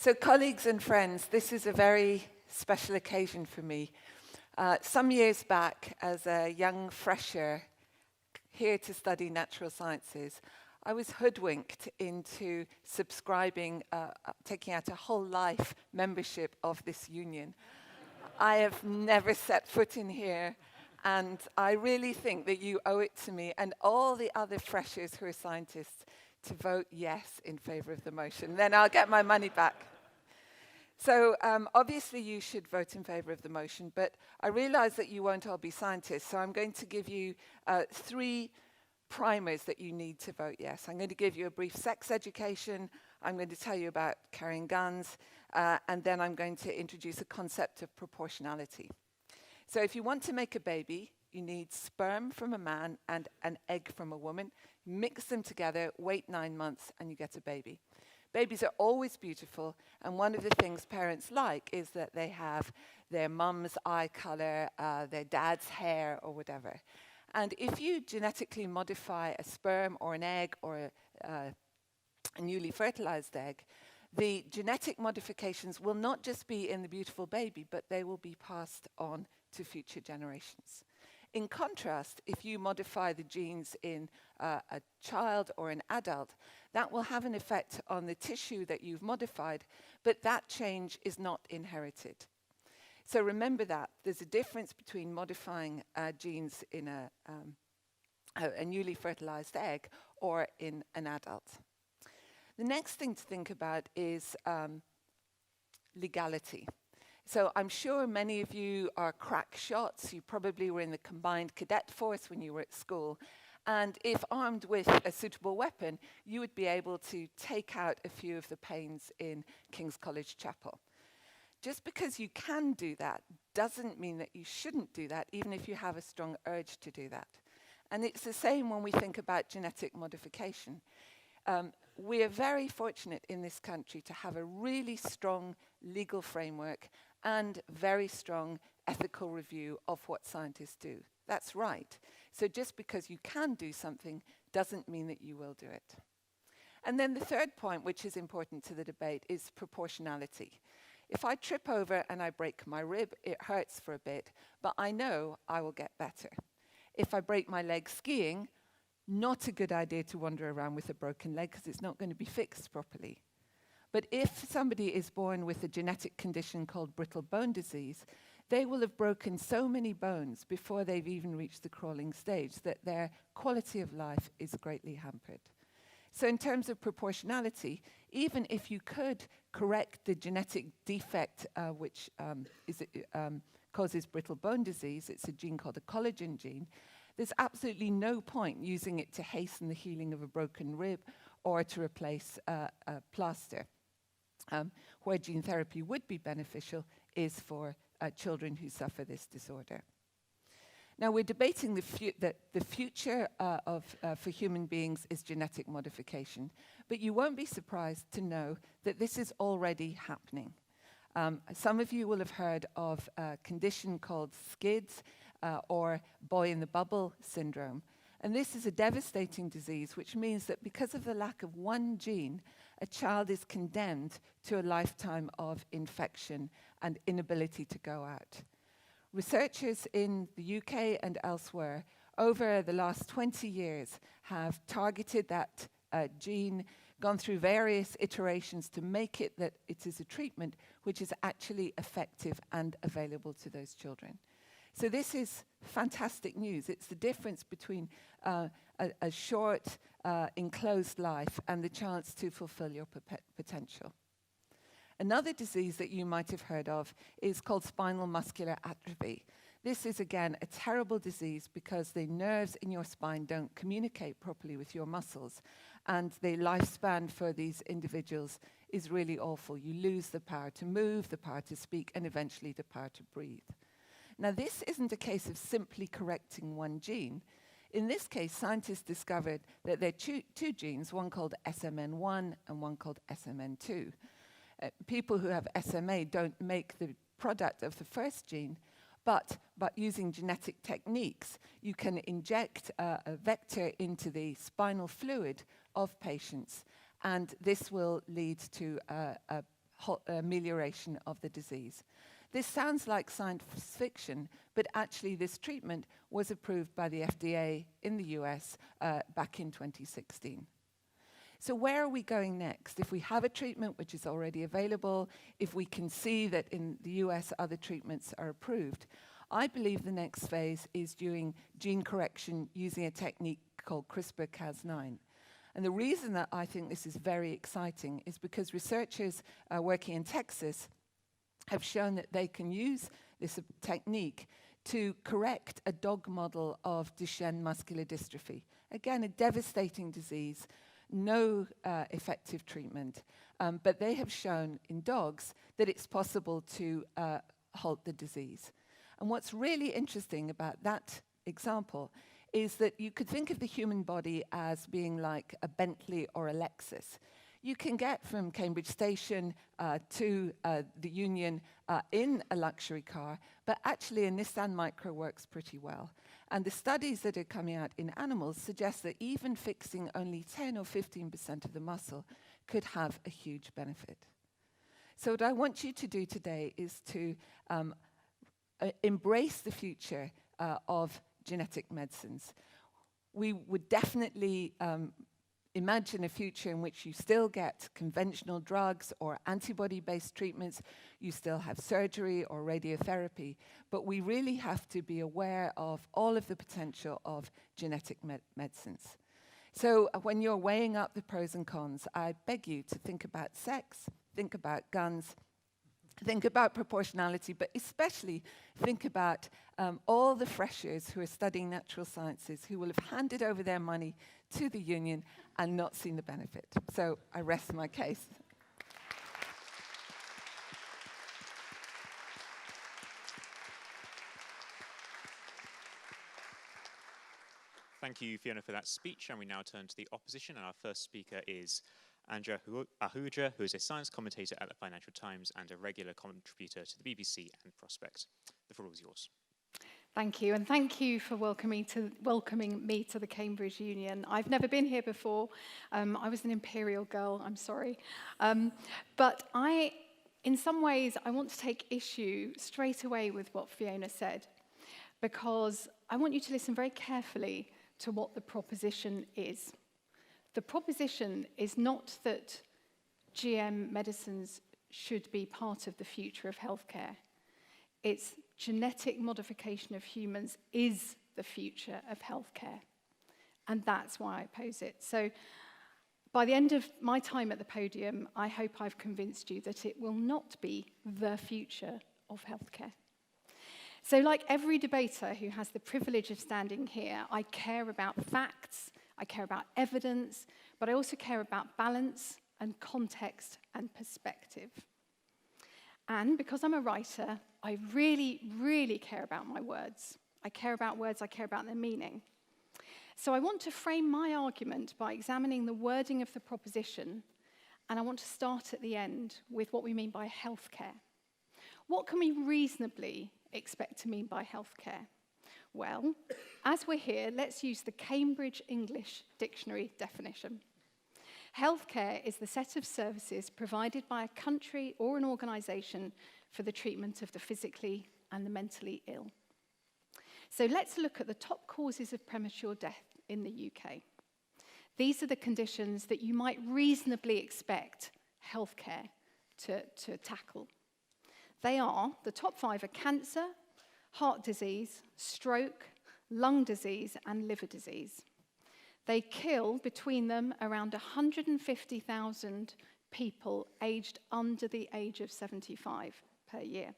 So colleagues and friends, this is a very special occasion for me. Some years back, as a young fresher here to study natural sciences, I was hoodwinked into subscribing, taking out a whole life membership of this union. I have never set foot in here, and I really think that you owe it to me and all the other freshers who are scientists to vote yes in favor of the motion. Then I'll get my money back. So obviously you should vote in favor of the motion, but I realize that you won't all be scientists, so I'm going to give you 3 primers that you need to vote yes. I'm going to give you a brief sex education, I'm going to tell you about carrying guns, and then I'm going to introduce a concept of proportionality. So if you want to make a baby, you need sperm from a man and an egg from a woman. Mix them together, wait 9 months, and you get a baby. Babies are always beautiful, and one of the things parents like is that they have their mum's eye color, their dad's hair, or whatever. And if you genetically modify a sperm or an egg or a newly fertilized egg, the genetic modifications will not just be in the beautiful baby, but they will be passed on to future generations. In contrast, if you modify the genes in a child or an adult, that will have an effect on the tissue that you've modified, but that change is not inherited. So remember that. There's a difference between modifying genes in a newly fertilized egg or in an adult. The next thing to think about is legality. So I'm sure many of you are crack shots. You probably were in the combined cadet force when you were at school. And if armed with a suitable weapon, you would be able to take out a few of the panes in King's College Chapel. Just because you can do that doesn't mean that you shouldn't do that, even if you have a strong urge to do that. And it's the same when we think about genetic modification. We are very fortunate in this country to have a really strong legal framework and very strong ethical review of what scientists do. That's right. So just because you can do something doesn't mean that you will do it. And then the third point, which is important to the debate, is proportionality. If I trip over and I break my rib, it hurts for a bit, but I know I will get better. If I break my leg skiing, not a good idea to wander around with a broken leg because it's not going to be fixed properly. But if somebody is born with a genetic condition called brittle bone disease, they will have broken so many bones before they've even reached the crawling stage that their quality of life is greatly hampered. So in terms of proportionality, even if you could correct the genetic defect which causes brittle bone disease, it's a gene called a collagen gene, there's absolutely no point using it to hasten the healing of a broken rib or to replace a plaster. Where gene therapy would be beneficial is for children who suffer this disorder. Now we're debating the future for human beings is genetic modification, but you won't be surprised to know that this is already happening. Some of you will have heard of a condition called SCIDS, or boy in the bubble syndrome. And this is a devastating disease, which means that because of the lack of one gene, a child is condemned to a lifetime of infection and inability to go out. Researchers in the UK and elsewhere over the last 20 years have targeted that gene, gone through various iterations to make it that it is a treatment which is actually effective and available to those children. So this is fantastic news. It's the difference between a short, enclosed life and the chance to fulfill your potential. Another disease that you might have heard of is called spinal muscular atrophy. This is, again, a terrible disease because the nerves in your spine don't communicate properly with your muscles, and the lifespan for these individuals is really awful. You lose the power to move, the power to speak, and eventually the power to breathe. Now, this isn't a case of simply correcting one gene. In this case, scientists discovered that there are two genes, one called SMN1 and one called SMN2. People who have SMA don't make the product of the first gene, but using genetic techniques, you can inject a vector into the spinal fluid of patients, and this will lead to a amelioration of the disease. This sounds like science fiction, but actually this treatment was approved by the FDA in the US back in 2016. So where are we going next? If we have a treatment which is already available, if we can see that in the US other treatments are approved, I believe the next phase is doing gene correction using a technique called CRISPR-Cas9. And the reason that I think this is very exciting is because researchers working in Texas have shown that they can use this technique to correct a dog model of Duchenne muscular dystrophy. Again, a devastating disease, no effective treatment, but they have shown in dogs that it's possible to halt the disease. And what's really interesting about that example is that you could think of the human body as being like a Bentley or a Lexus. You can get from Cambridge Station to the Union in a luxury car, but actually a Nissan Micra works pretty well. And the studies that are coming out in animals suggest that even fixing only 10 or 15% of the muscle could have a huge benefit. So what I want you to do today is to embrace the future of genetic medicines. We would definitely imagine a future in which you still get conventional drugs or antibody-based treatments, you still have surgery or radiotherapy, but we really have to be aware of all of the potential of genetic medicines. So when you're weighing up the pros and cons, I beg you to think about sex, think about guns, think about proportionality, but especially think about all the freshers who are studying natural sciences who will have handed over their money to the union and not seen the benefit. So I rest my case. Thank you, Fiona, for that speech. And we now turn to the opposition. And our first speaker is Anjana Ahuja, who is a science commentator at the Financial Times and a regular contributor to the BBC and Prospect. The floor is yours. Thank you, and thank you for welcoming me to the Cambridge Union. I've never been here before. I was an imperial girl, I'm sorry. But in some ways, I want to take issue straight away with what Fiona said, because I want you to listen very carefully to what the proposition is. The proposition is not that GM medicines should be part of the future of healthcare. It's genetic modification of humans is the future of healthcare. And that's why I oppose it. So by the end of my time at the podium, I hope I've convinced you that it will not be the future of healthcare. So like every debater who has the privilege of standing here, I care about facts, I care about evidence, but I also care about balance and context and perspective. And because I'm a writer, I really, really care about my words. I care about words, I care about their meaning. So I want to frame my argument by examining the wording of the proposition, and I want to start at the end with what we mean by healthcare. What can we reasonably expect to mean by healthcare? Well, as we're here, let's use the Cambridge English Dictionary definition. Healthcare is the set of services provided by a country or an organisation for the treatment of the physically and the mentally ill. So let's look at the top causes of premature death in the UK. These are the conditions that you might reasonably expect healthcare to tackle. They are, the top 5 are cancer, heart disease, stroke, lung disease, and liver disease. They kill, between them, around 150,000 people aged under the age of 75 per year.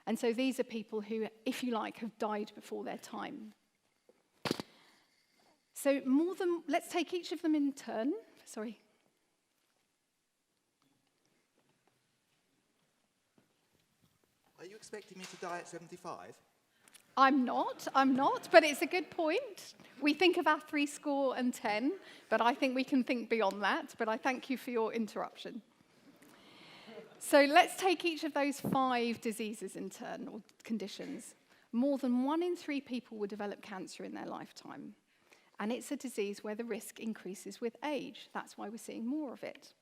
And so these are people who, if you like, have died before their time. So let's take each of them in turn. Sorry. Are you expecting me to die at 75? I'm not, but it's a good point. We think of our 70, but I think we can think beyond that, but I thank you for your interruption. So let's take each of those 5 diseases in turn, or conditions. More than 1 in 3 people will develop cancer in their lifetime, and it's a disease where the risk increases with age. That's why we're seeing more of it.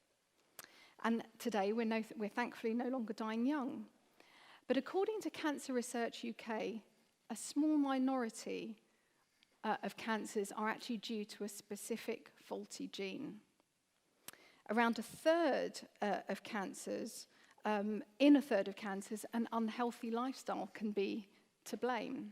And today, we're thankfully no longer dying young. But according to Cancer Research UK, a small minority of cancers are actually due to a specific faulty gene. Around a third of cancers, in a third of cancers, an unhealthy lifestyle can be to blame.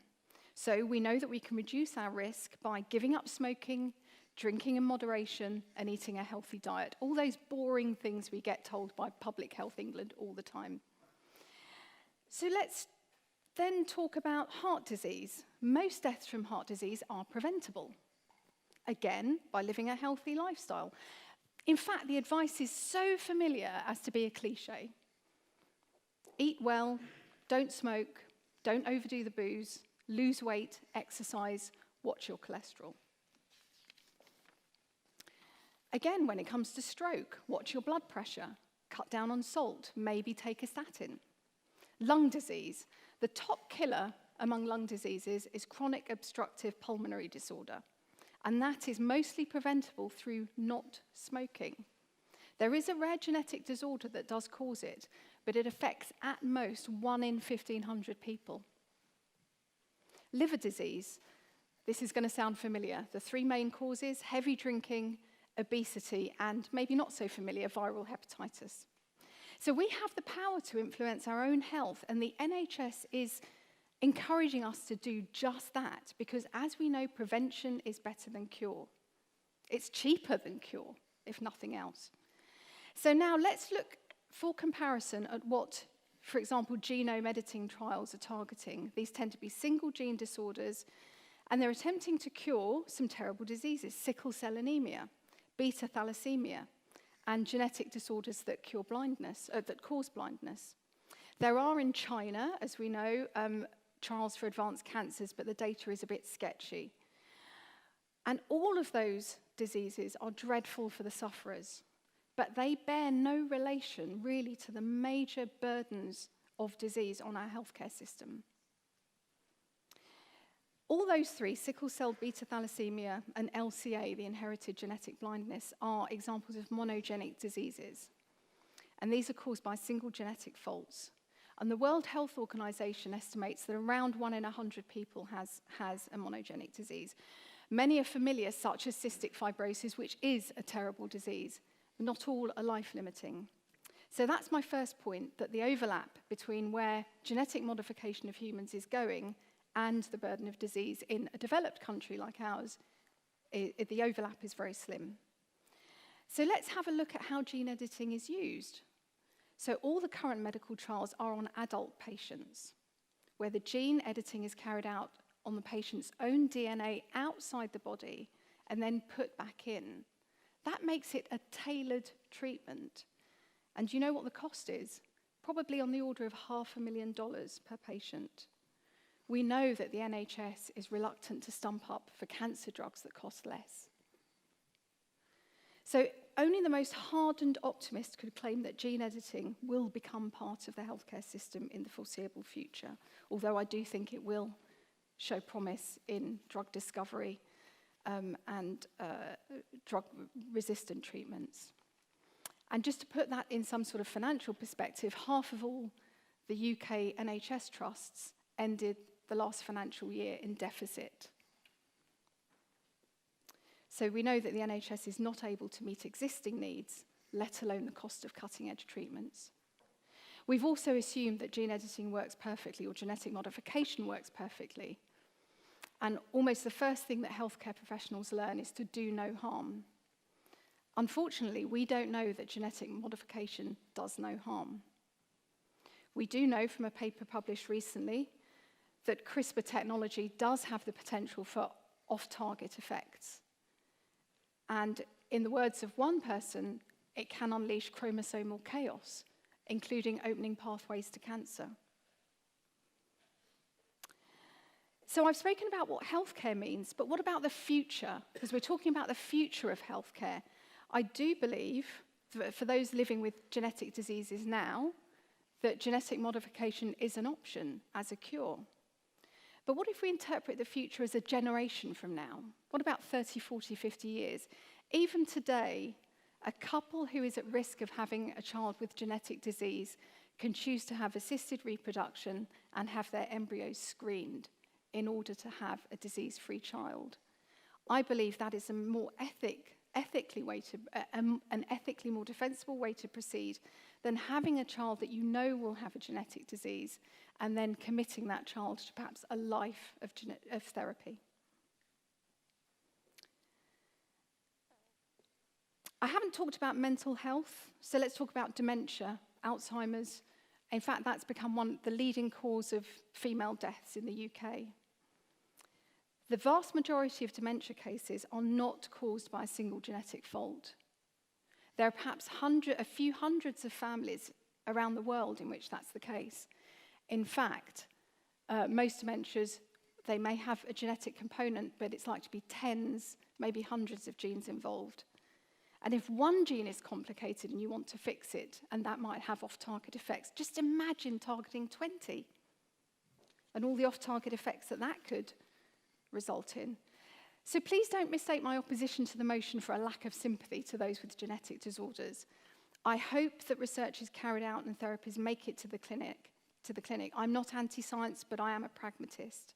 So we know that we can reduce our risk by giving up smoking, drinking in moderation, and eating a healthy diet. All those boring things we get told by Public Health England all the time. So let's then talk about heart disease. Most deaths from heart disease are preventable. Again, by living a healthy lifestyle. In fact, the advice is so familiar as to be a cliche. Eat well, don't smoke, don't overdo the booze, lose weight, exercise, watch your cholesterol. Again, when it comes to stroke, watch your blood pressure, cut down on salt, maybe take a statin. Lung disease. The top killer among lung diseases is chronic obstructive pulmonary disorder, and that is mostly preventable through not smoking. There is a rare genetic disorder that does cause it, but it affects at most 1 in 1,500 people. Liver disease. This is going to sound familiar. The 3 main causes: heavy drinking, obesity, and maybe not so familiar, viral hepatitis. So we have the power to influence our own health, and the NHS is encouraging us to do just that, because as we know, prevention is better than cure. It's cheaper than cure, if nothing else. So now let's look for comparison at what, for example, genome editing trials are targeting. These tend to be single gene disorders, and they're attempting to cure some terrible diseases: sickle cell anemia, beta thalassemia, and genetic disorders that cause blindness. There are in China, as we know, trials for advanced cancers, but the data is a bit sketchy. And all of those diseases are dreadful for the sufferers, but they bear no relation really to the major burdens of disease on our healthcare system. All those 3, sickle cell, beta thalassemia, and LCA, the inherited genetic blindness, are examples of monogenic diseases. And these are caused by single genetic faults. And the World Health Organization estimates that around 1 in 100 people has a monogenic disease. Many are familiar, such as cystic fibrosis, which is a terrible disease. Not all are life-limiting. So that's my first point, that the overlap between where genetic modification of humans is going and the burden of disease in a developed country like ours, the overlap is very slim. So let's have a look at how gene editing is used. So all the current medical trials are on adult patients, where the gene editing is carried out on the patient's own DNA outside the body and then put back in. That makes it a tailored treatment. And do you know what the cost is? Probably on the order of $500,000 per patient. We know that the NHS is reluctant to stump up for cancer drugs that cost less. So only the most hardened optimist could claim that gene editing will become part of the healthcare system in the foreseeable future, although I do think it will show promise in drug discovery and drug-resistant treatments. And just to put that in some sort of financial perspective, half of all the UK NHS trusts ended the last financial year in deficit. So we know that the NHS is not able to meet existing needs, let alone the cost of cutting-edge treatments. We've also assumed that gene editing works perfectly, or genetic modification works perfectly. And almost the first thing that healthcare professionals learn is to do no harm. Unfortunately, we don't know that genetic modification does no harm. We do know from a paper published recently that CRISPR technology does have the potential for off-target effects. And in the words of one person, it can unleash chromosomal chaos, including opening pathways to cancer. So I've spoken about what healthcare means, but what about the future? Because we're talking about the future of healthcare. I do believe that for those living with genetic diseases now, that genetic modification is an option as a cure. But what if we interpret the future as a generation from now? What about 30, 40, 50 years? Even today, A couple who is at risk of having a child with genetic disease can choose to have assisted reproduction and have their embryos screened in order to have a disease-free child. I believe that is a more ethically more defensible way to proceed than having a child that you know will have a genetic disease and then committing that child to perhaps a life of therapy. I haven't talked about mental health, so let's talk about dementia, Alzheimer's. In fact, that's become the leading cause of female deaths in the UK. The vast majority of dementia cases are not caused by a single genetic fault. There are perhaps a few hundreds of families around the world in which that's the case. In fact, most dementias, they may have a genetic component, but it's likely to be tens, maybe hundreds of genes involved. And if one gene is complicated and you want to fix it, and that might have off-target effects, just imagine targeting 20 and all the off-target effects that could result in. So please don't mistake my opposition to the motion for a lack of sympathy to those with genetic disorders. I hope that research is carried out and therapies make it to the clinic. I'm not anti-science, but I am a pragmatist.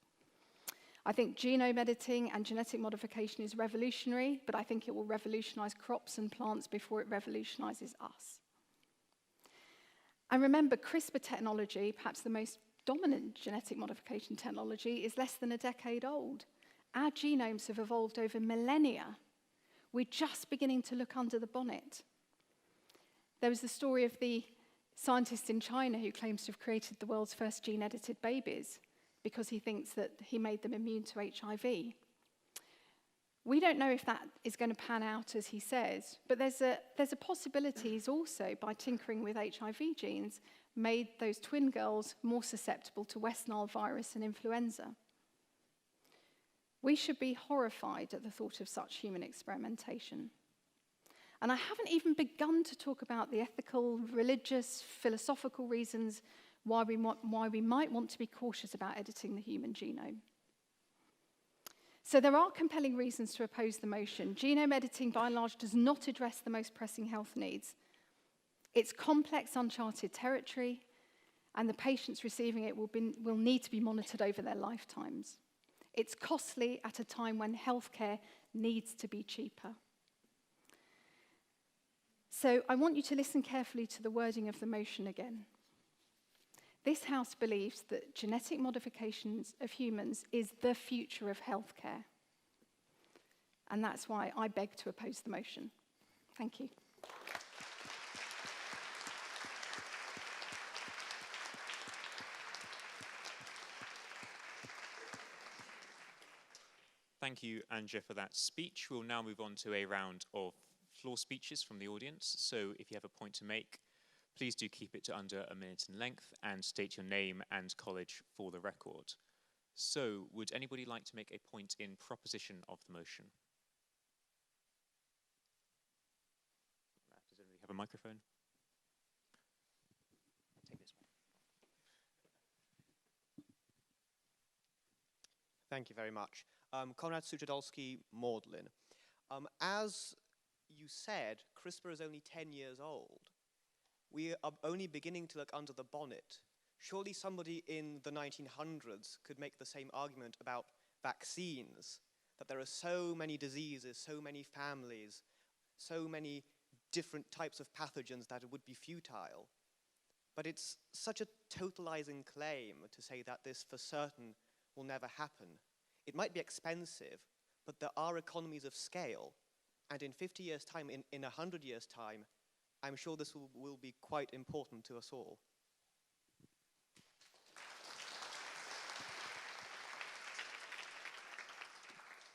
I think genome editing and genetic modification is revolutionary, but I think it will revolutionize crops and plants before it revolutionizes us. And remember, CRISPR technology, perhaps the most dominant genetic modification technology, is less than a decade old. Our genomes have evolved over millennia. We're just beginning to look under the bonnet. There was the story of the scientist in China who claims to have created the world's first gene-edited babies because he thinks that he made them immune to HIV. We don't know if that is going to pan out as he says, but there's a possibility he's also, by tinkering with HIV genes, made those twin girls more susceptible to West Nile virus and influenza. We should be horrified at the thought of such human experimentation. And I haven't even begun to talk about the ethical, religious, philosophical reasons why we might want to be cautious about editing the human genome. So there are compelling reasons to oppose the motion. Genome editing, by and large, does not address the most pressing health needs. It's complex, uncharted territory, and the patients receiving it will need to be monitored over their lifetimes. It's costly at a time when healthcare needs to be cheaper. So I want you to listen carefully to the wording of the motion again. This House believes that genetic modifications of humans is the future of healthcare. And that's why I beg to oppose the motion. Thank you. Thank you, Anja, for that speech. We'll now move on to a round of floor speeches from the audience. So if you have a point to make, please do keep it to under a minute in length and state your name and college for the record. So would anybody like to make a point in proposition of the motion? Does anybody have a microphone? Take this one. Thank you very much. Konrad Suchodolski, Magdalen. As you said, CRISPR is only 10 years old. We are only beginning to look under the bonnet. Surely somebody in the 1900s could make the same argument about vaccines, that there are so many diseases, so many families, so many different types of pathogens that it would be futile. But it's such a totalizing claim to say that this for certain will never happen. It might be expensive, but there are economies of scale. And in 50 years' time, in 100 years' time, I'm sure this will be quite important to us all.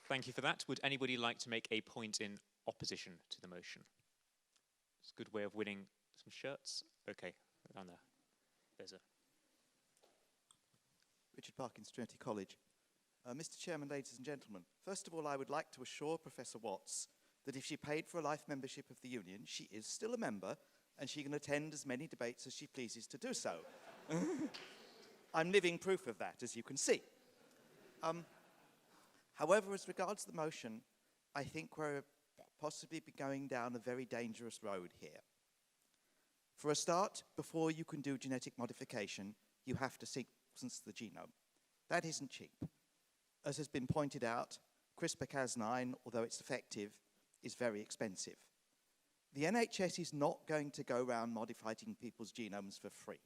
Thank you for that. Would anybody like to make a point in opposition to the motion? It's a good way of winning some shirts. Okay, down there. There's a... Richard Parkins, Trinity College. Mr. Chairman, ladies and gentlemen, first of all, I would like to assure Professor Watts that if she paid for a life membership of the union, she is still a member and she can attend as many debates as she pleases to do so. I'm living proof of that, as you can see. However, as regards the motion, I think we're possibly be going down a very dangerous road here. For a start, before you can do genetic modification, you have to sequence the genome. That isn't cheap. As has been pointed out, CRISPR-Cas9, although it's effective, is very expensive. The NHS is not going to go around modifying people's genomes for free.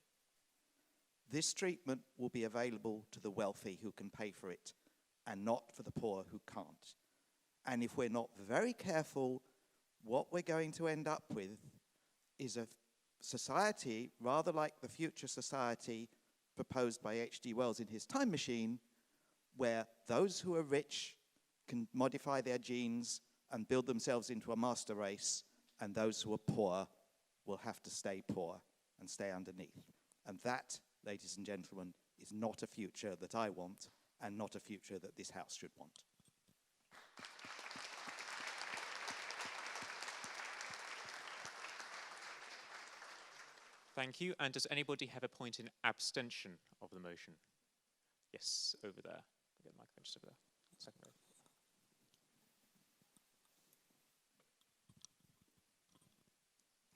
This treatment will be available to the wealthy who can pay for it, and not for the poor who can't. And if we're not very careful, what we're going to end up with is a society, rather like the future society proposed by H.G. Wells in his Time Machine, where those who are rich can modify their genes and build themselves into a master race, and those who are poor will have to stay poor and stay underneath. And that, ladies and gentlemen, is not a future that I want, and not a future that this House should want. Thank you. And does anybody have a point in abstention of the motion? Yes, over there. Get the microphone just over there. Second row.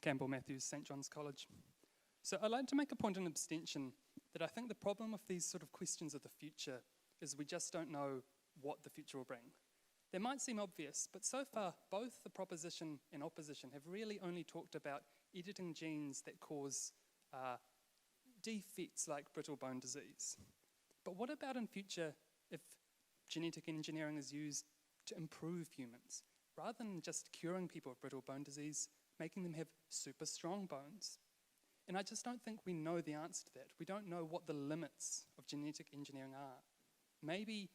Campbell Matthews, St John's College. So I'd like to make a point in abstention that I think the problem with these sort of questions of the future is we just don't know what the future will bring. They might seem obvious, but so far both the proposition and opposition have really only talked about editing genes that cause defects like brittle bone disease. But what about in future if genetic engineering is used to improve humans? Rather than just curing people of brittle bone disease, making them have super strong bones. And I just don't think we know the answer to that. We don't know what the limits of genetic engineering are. Maybe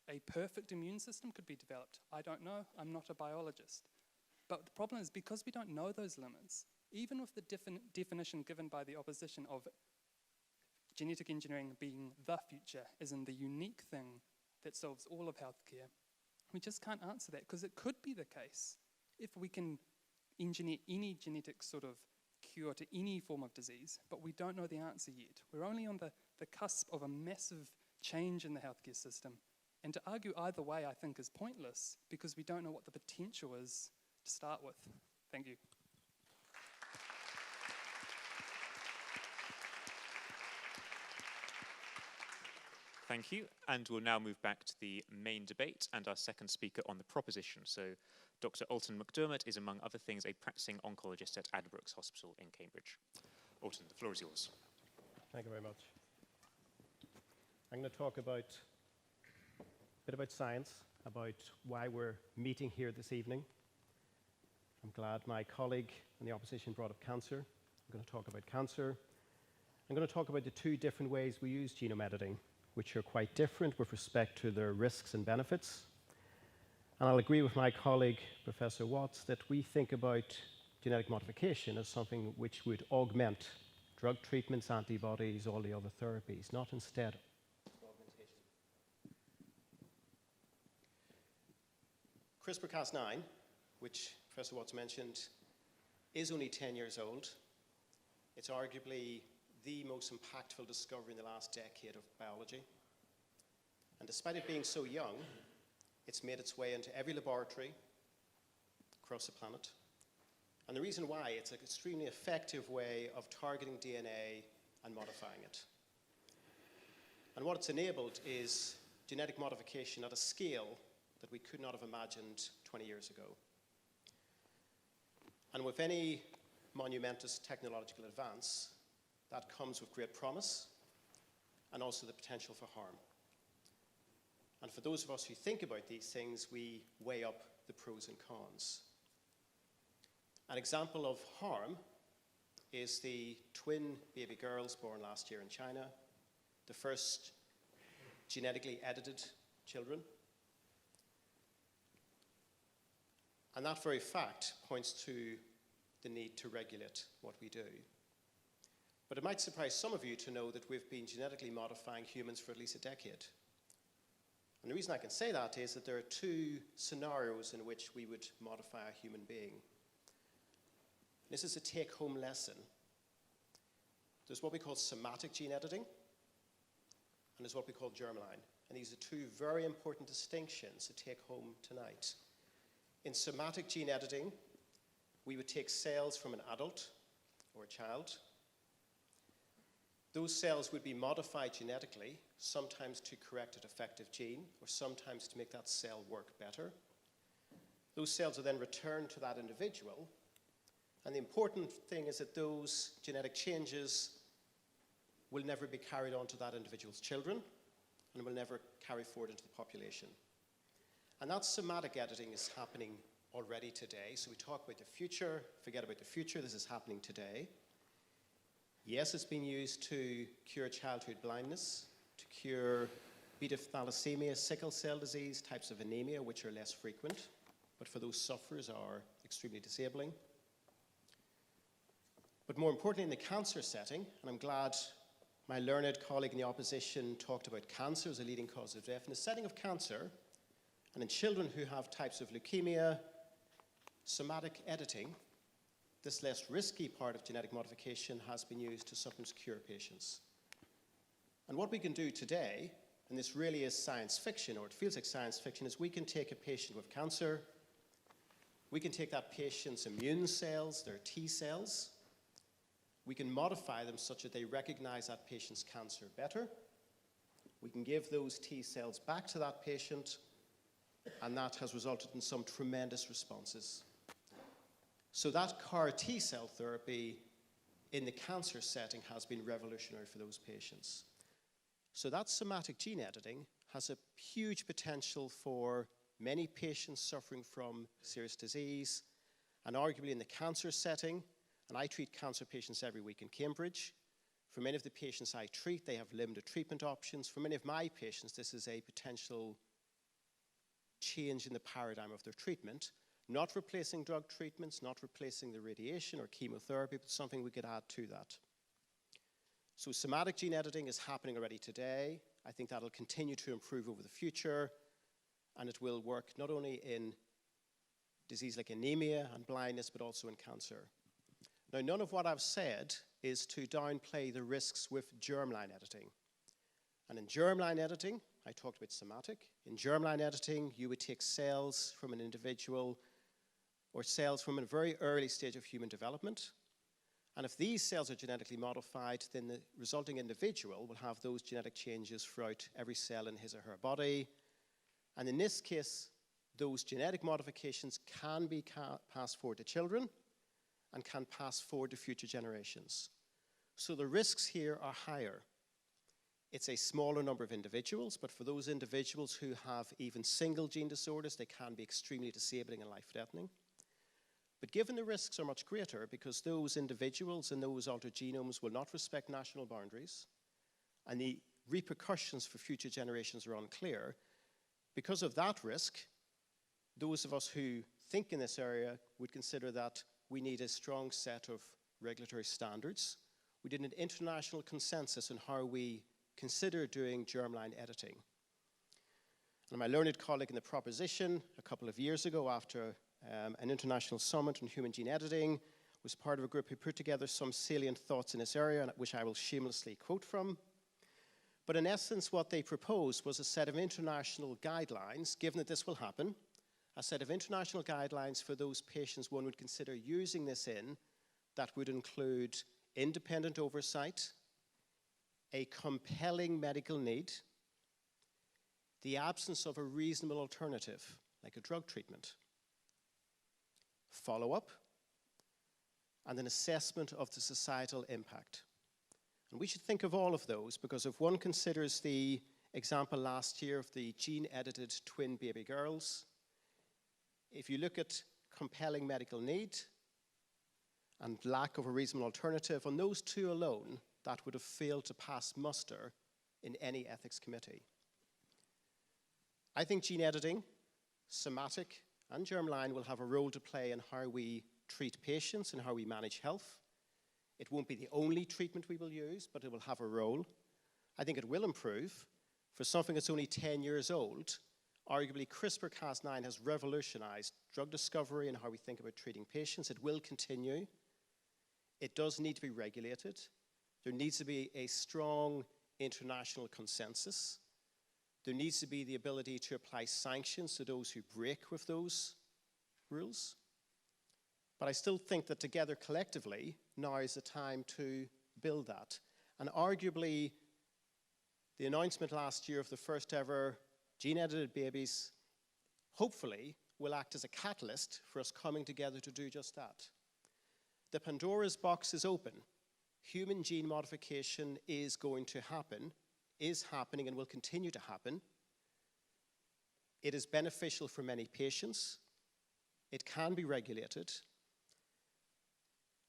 a perfect immune system could be developed. I don't know, I'm not a biologist. But the problem is because we don't know those limits, even with the definition given by the opposition of genetic engineering being the future, as in the unique thing that solves all of healthcare, we just can't answer that because it could be the case if we can engineer any genetic sort of cure to any form of disease, but we don't know the answer yet. We're only on the cusp of a massive change in the healthcare system. And to argue either way, I think, is pointless because we don't know what the potential is to start with. Thank you. Thank you. And we'll now move back to the main debate and our second speaker on the proposition. So Dr. Ultan McDermott is, among other things, a practicing oncologist at Addenbrooke's Hospital in Cambridge. Ultan, the floor is yours. Thank you very much. I'm going to talk a bit about science, about why we're meeting here this evening. I'm glad my colleague in the opposition brought up cancer. I'm going to talk about cancer. I'm going to talk about the two different ways we use genome editing, which are quite different with respect to their risks and benefits. And I'll agree with my colleague, Professor Watts, that we think about genetic modification as something which would augment drug treatments, antibodies, all the other therapies, not instead augmentation. CRISPR-Cas9, which Professor Watts mentioned, is only 10 years old. It's arguably the most impactful discovery in the last decade of biology. And despite it being so young, it's made its way into every laboratory across the planet. And the reason why, it's an extremely effective way of targeting DNA and modifying it. And what it's enabled is genetic modification at a scale that we could not have imagined 20 years ago. And with any monumentous technological advance, that comes with great promise and also the potential for harm. And for those of us who think about these things, we weigh up the pros and cons. An example of harm is the twin baby girls born last year in China, the first genetically edited children. And that very fact points to the need to regulate what we do. But it might surprise some of you to know that we've been genetically modifying humans for at least a decade. And the reason I can say that is that there are two scenarios in which we would modify a human being. This is a take-home lesson. There's what we call somatic gene editing, and there's what we call germline. And these are two very important distinctions to take home tonight. In somatic gene editing, we would take cells from an adult or a child. Those cells would be modified genetically, sometimes to correct a defective gene, or sometimes to make that cell work better. Those cells are then returned to that individual, and the important thing is that those genetic changes will never be carried on to that individual's children, and will never carry forward into the population. And that somatic editing is happening already today. So we talk about the future, forget about the future, this is happening today. Yes, it's being used to cure childhood blindness, to cure beta thalassemia, sickle cell disease, types of anemia, which are less frequent, but for those sufferers are extremely disabling. But more importantly, in the cancer setting, and I'm glad my learned colleague in the opposition talked about cancer as a leading cause of death. In the setting of cancer, and in children who have types of leukemia, somatic editing, this less risky part of genetic modification has been used to sometimes cure patients. And what we can do today, and this really is science fiction, or it feels like science fiction, is we can take a patient with cancer, we can take that patient's immune cells, their T cells, we can modify them such that they recognize that patient's cancer better. We can give those T cells back to that patient, and that has resulted in some tremendous responses. So that CAR T cell therapy in the cancer setting has been revolutionary for those patients. So that somatic gene editing has a huge potential for many patients suffering from serious disease, and arguably in the cancer setting, and I treat cancer patients every week in Cambridge. For many of the patients I treat, they have limited treatment options. For many of my patients, this is a potential change in the paradigm of their treatment, not replacing drug treatments, not replacing the radiation or chemotherapy, but something we could add to that. So somatic gene editing is happening already today. I think that'll continue to improve over the future, and it will work not only in disease like anemia and blindness, but also in cancer. Now, none of what I've said is to downplay the risks with germline editing. And in germline editing, I talked about somatic. In germline editing, you would take cells from an individual or cells from a very early stage of human development. And if these cells are genetically modified, then the resulting individual will have those genetic changes throughout every cell in his or her body. And in this case, those genetic modifications can be passed forward to children and can pass forward to future generations. So the risks here are higher. It's a smaller number of individuals, but for those individuals who have even single gene disorders, they can be extremely disabling and life-threatening. But given the risks are much greater, because those individuals and those altered genomes will not respect national boundaries, and the repercussions for future generations are unclear, because of that risk, those of us who think in this area would consider that we need a strong set of regulatory standards. We did an international consensus on how we consider doing germline editing. And my learned colleague in the proposition a couple of years ago, after an international summit on human gene editing, was part of a group who put together some salient thoughts in this area, which I will shamelessly quote from. But in essence, what they proposed was a set of international guidelines, given that this will happen, a set of international guidelines for those patients one would consider using this in, that would include independent oversight, a compelling medical need, the absence of a reasonable alternative, like a drug treatment, follow-up, and an assessment of the societal impact. And we should think of all of those, because if one considers the example last year of the gene-edited twin baby girls, if you look at compelling medical need and lack of a reasonable alternative, on those two alone, that would have failed to pass muster in any ethics committee. I think gene editing, somatic, and germline will have a role to play in how we treat patients and how we manage health. It won't be the only treatment we will use, but it will have a role. I think it will improve. For something that's only 10 years old, arguably CRISPR-Cas9 has revolutionized drug discovery and how we think about treating patients. It will continue. It does need to be regulated. There needs to be a strong international consensus. There needs to be the ability to apply sanctions to those who break with those rules. But I still think that together collectively, now is the time to build that. And arguably, the announcement last year of the first ever gene-edited babies, hopefully, will act as a catalyst for us coming together to do just that. The Pandora's box is open. Human gene modification is going to happen, is happening, and will continue to happen. It is beneficial for many patients. It can be regulated.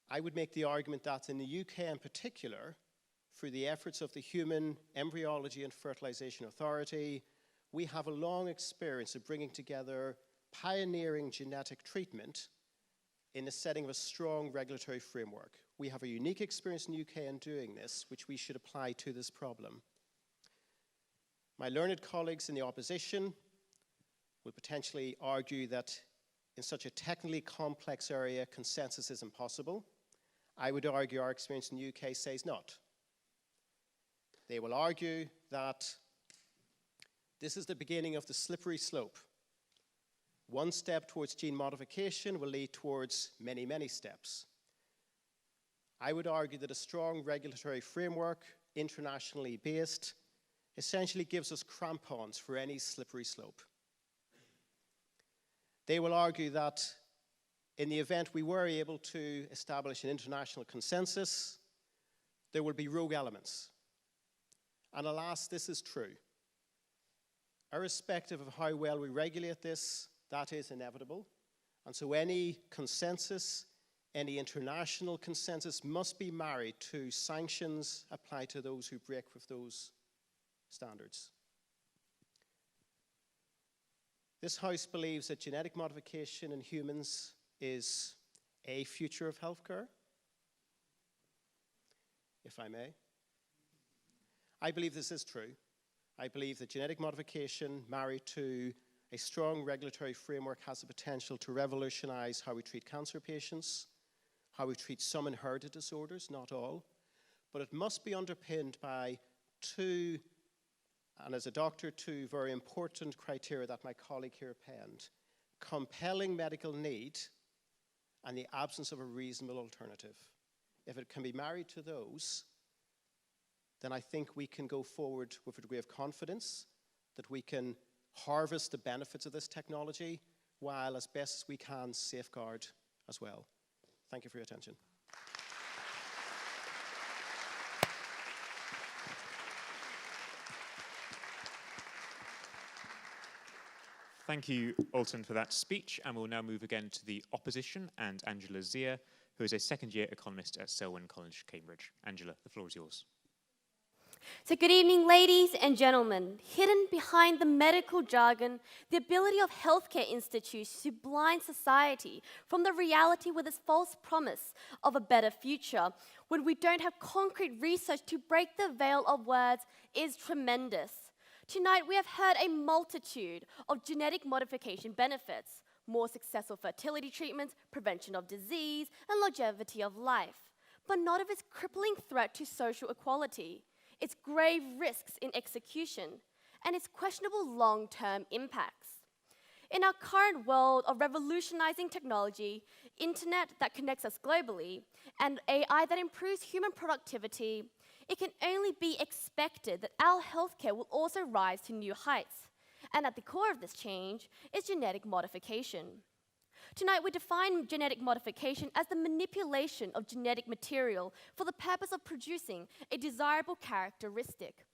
I would make the argument that in the UK in particular, through the efforts of the Human Embryology and Fertilization Authority, we have a long experience of bringing together pioneering genetic treatment in the setting of a strong regulatory framework. We have a unique experience in the UK in doing this, which we should apply to this problem. My learned colleagues in the opposition will potentially argue that in such a technically complex area, consensus is impossible. I would argue our experience in the UK says not. They will argue that this is the beginning of the slippery slope. One step towards gene modification will lead towards many, many steps. I would argue that a strong regulatory framework, internationally based, essentially gives us crampons for any slippery slope. They will argue that in the event we were able to establish an international consensus, there will be rogue elements. And alas, this is true. Irrespective of how well we regulate this, that is inevitable. And so any consensus, any international consensus must be married to sanctions applied to those who break with those standards. This House believes that genetic modification in humans is a future of healthcare, if I may. I believe this is true. I believe that genetic modification married to a strong regulatory framework has the potential to revolutionize how we treat cancer patients, how we treat some inherited disorders, not all, but it must be underpinned by two, and as a doctor, two very important criteria that my colleague here penned: compelling medical need and the absence of a reasonable alternative. If it can be married to those, then I think we can go forward with a degree of confidence that we can harvest the benefits of this technology while, as best as we can, safeguard as well. Thank you for your attention. Thank you, Ultan, for that speech. And we'll now move again to the opposition and Angela Zia, who is a second-year economist at Selwyn College, Cambridge. Angela, the floor is yours. So good evening, ladies and gentlemen. Hidden behind the medical jargon, the ability of healthcare institutes to blind society from the reality with its false promise of a better future when we don't have concrete research to break the veil of words is tremendous. Tonight, we have heard a multitude of genetic modification benefits: more successful fertility treatments, prevention of disease, and longevity of life, but not of its crippling threat to social equality, its grave risks in execution, and its questionable long-term impacts. In our current world of revolutionizing technology, internet that connects us globally, and AI that improves human productivity, it can only be expected that our healthcare will also rise to new heights. And at the core of this change is genetic modification. Tonight, we define genetic modification as the manipulation of genetic material for the purpose of producing a desirable characteristic.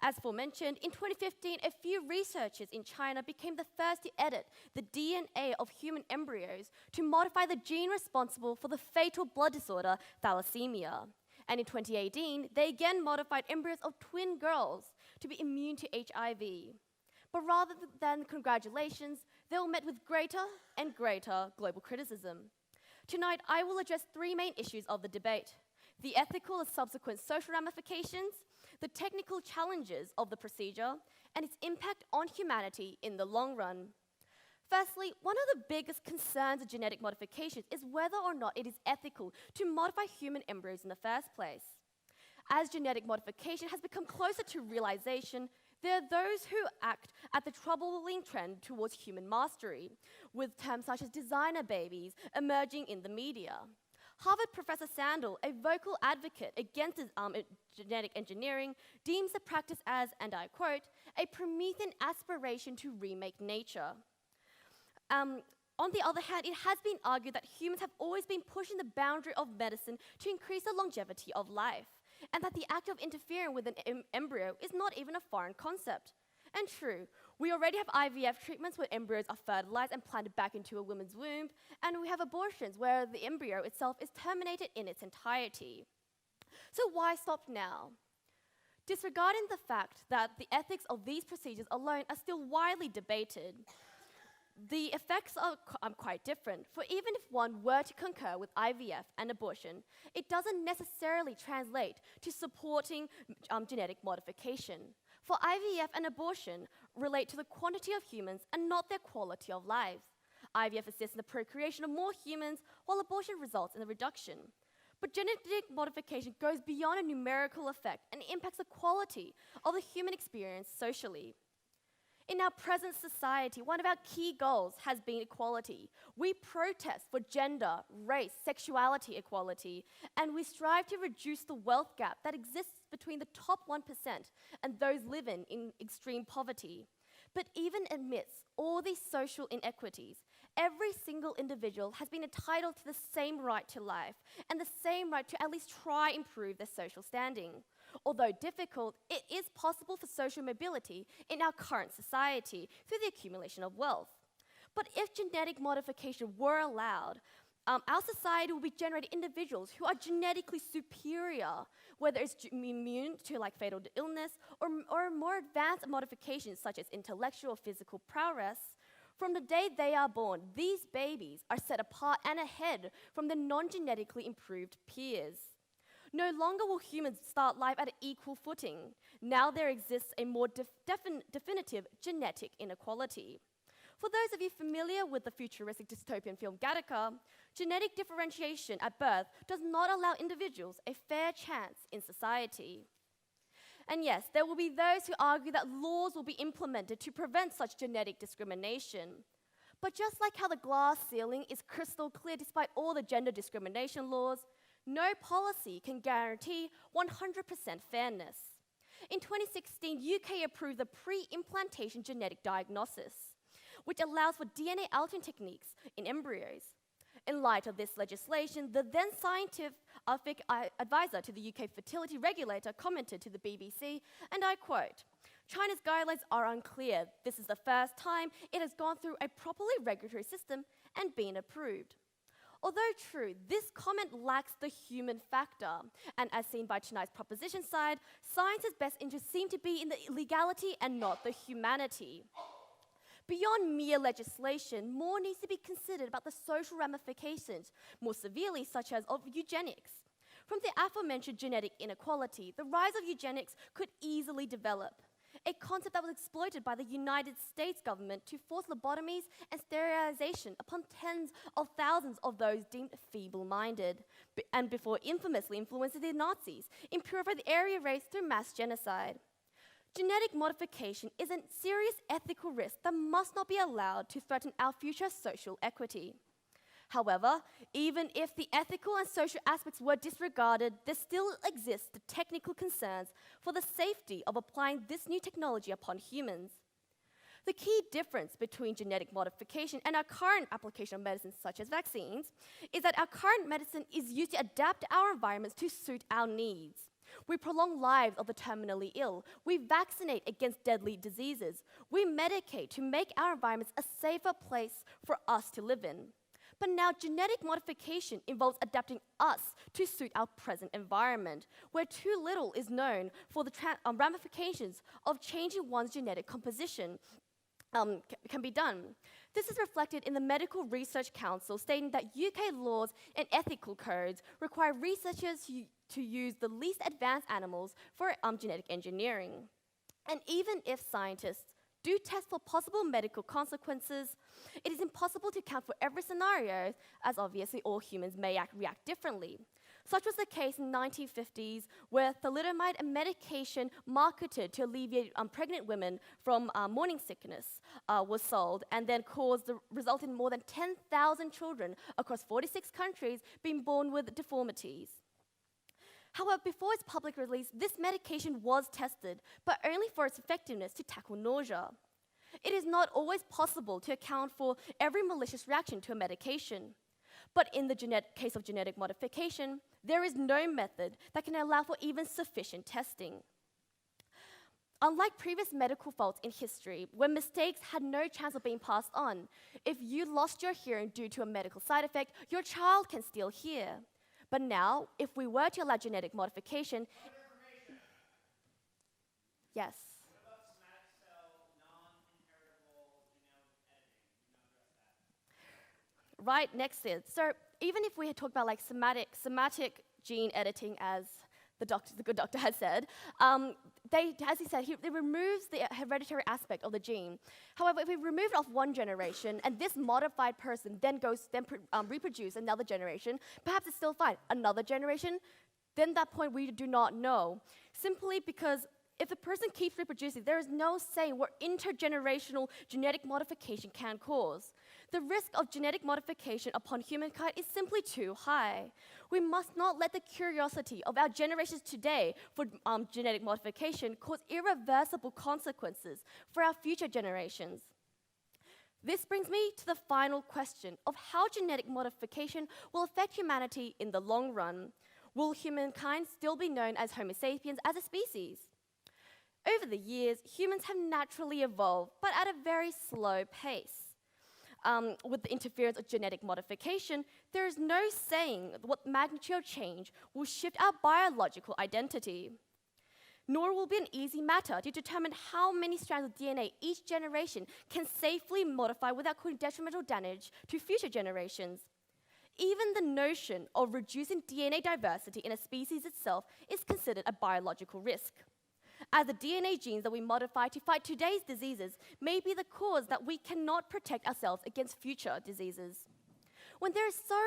As aforementioned, in 2015, a few researchers in China became the first to edit the DNA of human embryos to modify the gene responsible for the fatal blood disorder thalassemia. And in 2018, they again modified embryos of twin girls to be immune to HIV. But rather than congratulations, they were met with greater and greater global criticism. Tonight, I will address three main issues of the debate: the ethical and subsequent social ramifications, the technical challenges of the procedure, and its impact on humanity in the long run. Firstly, one of the biggest concerns of genetic modification is whether or not it is ethical to modify human embryos in the first place. As genetic modification has become closer to realization, There are those who act at the troubling trend towards human mastery, with terms such as designer babies emerging in the media. Harvard Professor Sandel, a vocal advocate against genetic engineering, deems the practice as, and I quote, a Promethean aspiration to remake nature. On the other hand, it has been argued that humans have always been pushing the boundary of medicine to increase the longevity of life, and that the act of interfering with an embryo is not even a foreign concept. And true, we already have IVF treatments where embryos are fertilized and planted back into a woman's womb, and we have abortions where the embryo itself is terminated in its entirety. So why stop now? Disregarding the fact that the ethics of these procedures alone are still widely debated, the effects are quite different, for even if one were to concur with IVF and abortion, it doesn't necessarily translate to supporting genetic modification. For IVF and abortion relate to the quantity of humans and not their quality of lives. IVF assists in the procreation of more humans, while abortion results in the reduction. But genetic modification goes beyond a numerical effect and impacts the quality of the human experience socially. In our present society, one of our key goals has been equality. We protest for gender, race, sexuality equality, and we strive to reduce the wealth gap that exists between the top 1% and those living in extreme poverty. But even amidst all these social inequities, every single individual has been entitled to the same right to life and the same right to at least try improve their social standing. Although difficult, it is possible for social mobility in our current society through the accumulation of wealth. But if genetic modification were allowed, our society will be generating individuals who are genetically superior, whether it's immune to like fatal illness or more advanced modifications such as intellectual or physical prowess. From the day they are born, these babies are set apart and ahead from their non-genetically improved peers. No longer will humans start life at an equal footing. Now there exists a more definitive genetic inequality. For those of you familiar with the futuristic dystopian film Gattaca, genetic differentiation at birth does not allow individuals a fair chance in society. And yes, there will be those who argue that laws will be implemented to prevent such genetic discrimination. But just like how the glass ceiling is crystal clear despite all the gender discrimination laws, no policy can guarantee 100% fairness. In 2016, UK approved the pre-implantation genetic diagnosis, which allows for DNA altering techniques in embryos. In light of this legislation, the then scientific advisor to the UK fertility regulator commented to the BBC, and I quote, "China's guidelines are unclear. This is the first time it has gone through a properly regulatory system and been approved." Although true, this comment lacks the human factor, and as seen by tonight's proposition side, science's best interests seem to be in the legality and not the humanity. Beyond mere legislation, more needs to be considered about the social ramifications, more severely such as of eugenics. From the aforementioned genetic inequality, the rise of eugenics could easily develop, a concept that was exploited by the United States government to force lobotomies and sterilization upon tens of thousands of those deemed feeble-minded, and before infamously influencing the Nazis in purifying the Aryan race through mass genocide. Genetic modification is a serious ethical risk that must not be allowed to threaten our future social equity. However, even if the ethical and social aspects were disregarded, there still exists the technical concerns for the safety of applying this new technology upon humans. The key difference between genetic modification and our current application of medicines such as vaccines is that our current medicine is used to adapt our environments to suit our needs. We prolong lives of the terminally ill. We vaccinate against deadly diseases. We medicate to make our environments a safer place for us to live in. But now genetic modification involves adapting us to suit our present environment, where too little is known for the ramifications of changing one's genetic composition can be done. This is reflected in the Medical Research Council stating that UK laws and ethical codes require researchers to use the least advanced animals for genetic engineering. And even if scientists do test for possible medical consequences, it is impossible to account for every scenario, as obviously all humans may react differently. Such was the case in the 1950s, where thalidomide, a medication marketed to alleviate pregnant women from morning sickness, was sold, and then resulted in more than 10,000 children across 46 countries being born with deformities. However, before its public release, this medication was tested, but only for its effectiveness to tackle nausea. It is not always possible to account for every malicious reaction to a medication. But in the case of genetic modification, there is no method that can allow for even sufficient testing. Unlike previous medical faults in history, where mistakes had no chance of being passed on, if you lost your hearing due to a medical side effect, your child can still hear. But now, if we were to allow genetic modification, yes. Right next to it. So even if we had talked about like somatic gene editing, as the good doctor has said, as he said, it removes the hereditary aspect of the gene. However, if we remove it off one generation, and this modified person then reproduce another generation, perhaps it's still fine. Another generation, then at that point we do not know. Simply because if the person keeps reproducing, there is no saying what intergenerational genetic modification can cause. The risk of genetic modification upon humankind is simply too high. We must not let the curiosity of our generations today for genetic modification cause irreversible consequences for our future generations. This brings me to the final question of how genetic modification will affect humanity in the long run. Will humankind still be known as Homo sapiens as a species? Over the years, humans have naturally evolved, but at a very slow pace. With the interference of genetic modification, there is no saying what magnitude of change will shift our biological identity. Nor will it be an easy matter to determine how many strands of DNA each generation can safely modify without causing detrimental damage to future generations. Even the notion of reducing DNA diversity in a species itself is considered a biological risk, as the DNA genes that we modify to fight today's diseases may be the cause that we cannot protect ourselves against future diseases. When there is so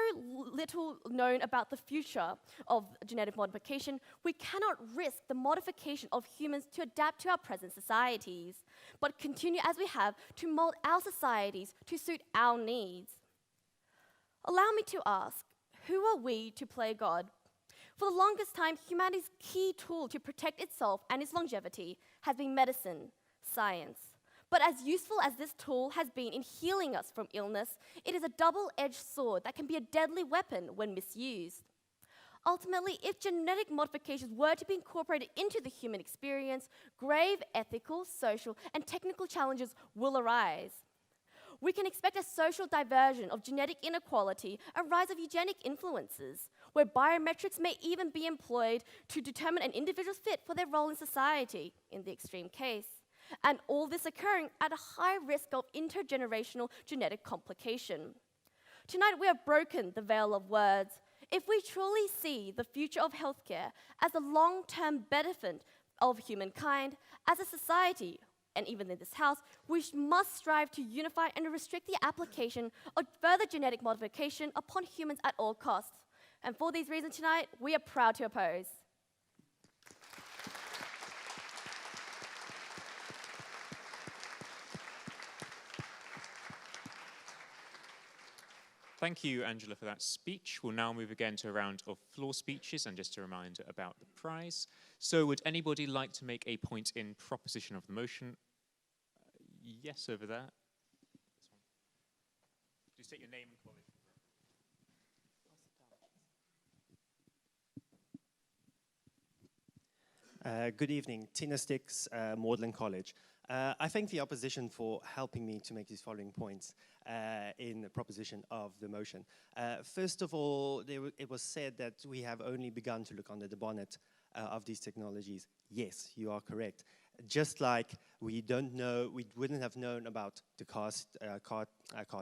little known about the future of genetic modification, we cannot risk the modification of humans to adapt to our present societies, but continue as we have to mold our societies to suit our needs. Allow me to ask, who are we to play God? For the longest time, humanity's key tool to protect itself and its longevity has been medicine, science. But as useful as this tool has been in healing us from illness, it is a double-edged sword that can be a deadly weapon when misused. Ultimately, if genetic modifications were to be incorporated into the human experience, grave ethical, social, and technical challenges will arise. We can expect a social diversion of genetic inequality, a rise of eugenic influences, where biometrics may even be employed to determine an individual's fit for their role in society, in the extreme case. And all this occurring at a high risk of intergenerational genetic complication. Tonight we have broken the veil of words. If we truly see the future of healthcare as a long-term benefit of humankind, as a society, and even in this house, we must strive to unify and restrict the application of further genetic modification upon humans at all costs. And for these reasons tonight, we are proud to oppose. Thank you, Angela, for that speech. We'll now move again to a round of floor speeches, and just a reminder about the prize. So would anybody like to make a point in proposition of the motion? Yes, over there. Please state your name and college. Good evening, Tina Sticks, Magdalen College. I thank the opposition for helping me to make these following points in the proposition of the motion. First of all, it was said that we have only begun to look under the bonnet of these technologies. Yes, you are correct. Just like we wouldn't have known about the CAR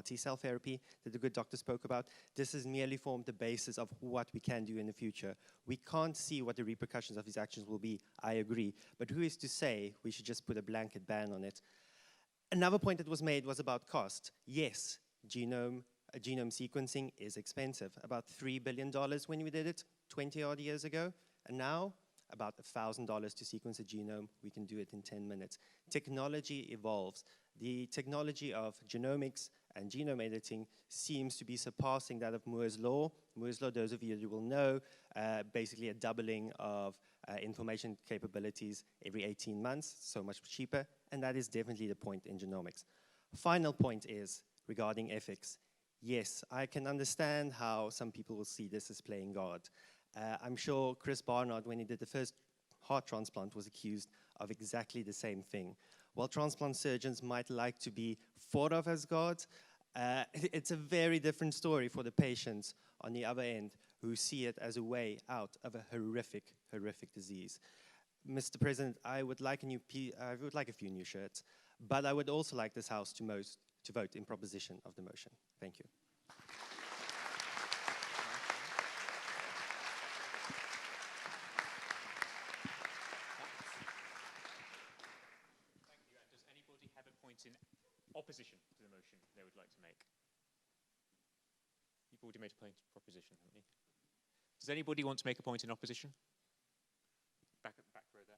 T-cell therapy that the good doctor spoke about. This has merely formed the basis of what we can do in the future. We can't see what the repercussions of these actions will be, I agree. But who is to say we should just put a blanket ban on it? Another point that was made was about cost. Yes, genome sequencing is expensive, about $3 billion when we did it. 20 odd years ago, and now about $1,000 to sequence a genome, we can do it in 10 minutes. Technology evolves. The technology of genomics and genome editing seems to be surpassing that of Moore's Law. Moore's Law, those of you who will know, basically a doubling of information capabilities every 18 months, so much cheaper, and that is definitely the point in genomics. Final point is regarding ethics. Yes, I can understand how some people will see this as playing God. I'm sure Chris Barnard, when he did the first heart transplant, was accused of exactly the same thing. While transplant surgeons might like to be thought of as gods, it's a very different story for the patients on the other end who see it as a way out of a horrific, horrific disease. Mr. President, I would like a few new shirts, but I would also like this House to vote in proposition of the motion. Thank you. Does anybody have a point in opposition to the motion they would like to make? You've already made a point in proposition, haven't you? Does anybody want to make a point in opposition? Back at the back row there.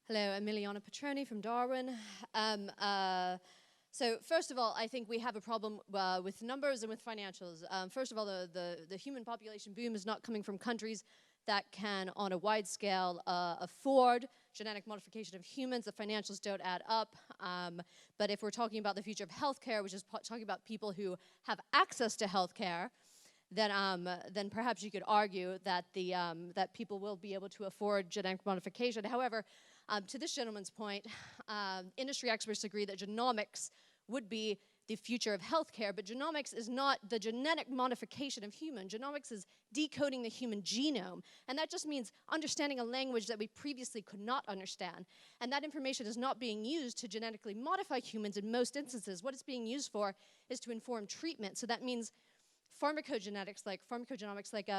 Hello, Emiliana Petroni from Darwin. So first of all, I think we have a problem with numbers and with financials. First of all, the human population boom is not coming from countries that can, on a wide scale, afford genetic modification of humans. The financials don't add up. But if we're talking about the future of healthcare, which is talking about people who have access to healthcare, then perhaps you could argue that that people will be able to afford genetic modification. However, to this gentleman's point, industry experts agree that genomics would be the future of healthcare, but genomics is not the genetic modification of humans. Genomics is decoding the human genome, and that just means understanding a language that we previously could not understand. And that information is not being used to genetically modify humans in most instances. What it's being used for is to inform treatment. So that means pharmacogenomics, like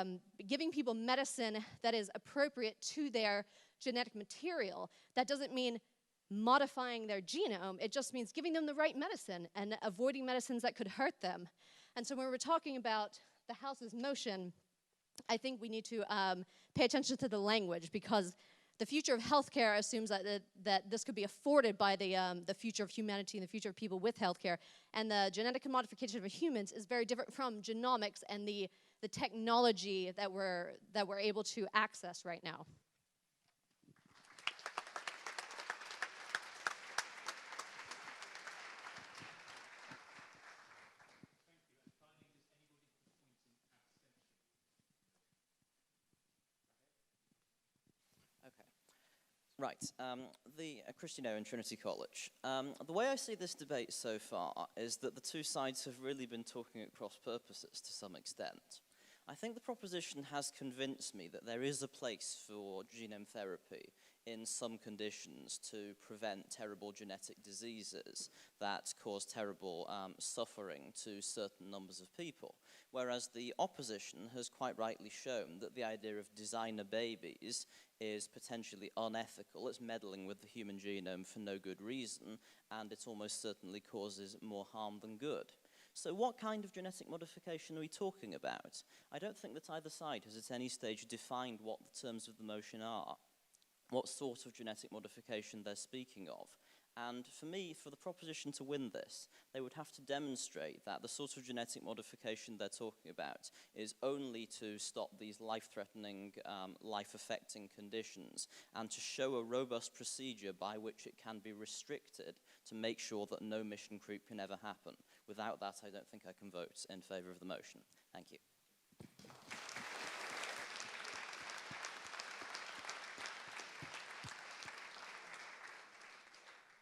giving people medicine that is appropriate to their genetic material. That doesn't mean modifying their genome. It just means giving them the right medicine and avoiding medicines that could hurt them. And so when we're talking about the House's motion, I think we need to pay attention to the language, because the future of healthcare assumes that this could be afforded by the future of humanity and the future of people with healthcare. And the genetic modification of humans is very different from genomics and the technology that we're able to access right now. Right, Christiano and Trinity College. The way I see this debate so far is that the two sides have really been talking at cross purposes to some extent. I think the proposition has convinced me that there is a place for genome therapy in some conditions to prevent terrible genetic diseases that cause terrible suffering to certain numbers of people. Whereas the opposition has quite rightly shown that the idea of designer babies is potentially unethical. It's meddling with the human genome for no good reason, and it almost certainly causes more harm than good. So what kind of genetic modification are we talking about? I don't think that either side has at any stage defined what the terms of the motion are, what sort of genetic modification they're speaking of. And for me, for the proposition to win this, they would have to demonstrate that the sort of genetic modification they're talking about is only to stop these life-threatening, life-affecting conditions, and to show a robust procedure by which it can be restricted to make sure that no mission creep can ever happen. Without that, I don't think I can vote in favor of the motion. Thank you.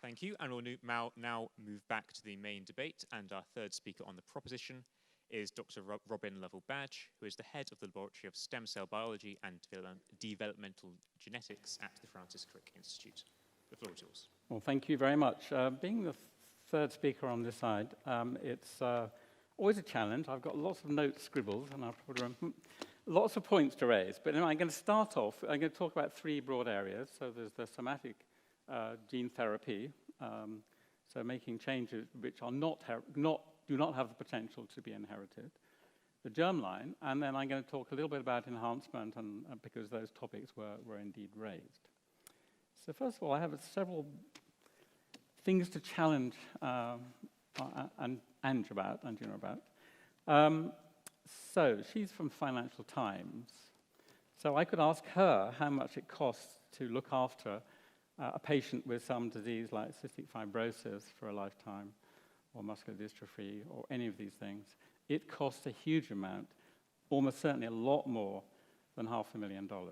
Thank you, and we'll now move back to the main debate, and our third speaker on the proposition is Dr. Robin Lovell-Badge, who is the head of the Laboratory of Stem Cell Biology and Developmental Genetics at the Francis Crick Institute. The floor is yours. Well, thank you very much. Being the third speaker on this side, it's always a challenge. I've got lots of notes scribbled, and I've probably lots of points to raise. But anyway, I'm going to start off. I'm going to talk about three broad areas. So there's the somatic gene therapy, so making changes which are do not have the potential to be inherited, the germline, and then I'm going to talk a little bit about enhancement, and because those topics were indeed raised. So first of all, I have several things to challenge Anjana about. So she's from Financial Times. So I could ask her how much it costs to look after a patient with some disease like cystic fibrosis for a lifetime, or muscular dystrophy, or any of these things. It costs a huge amount, almost certainly a lot more than $500,000.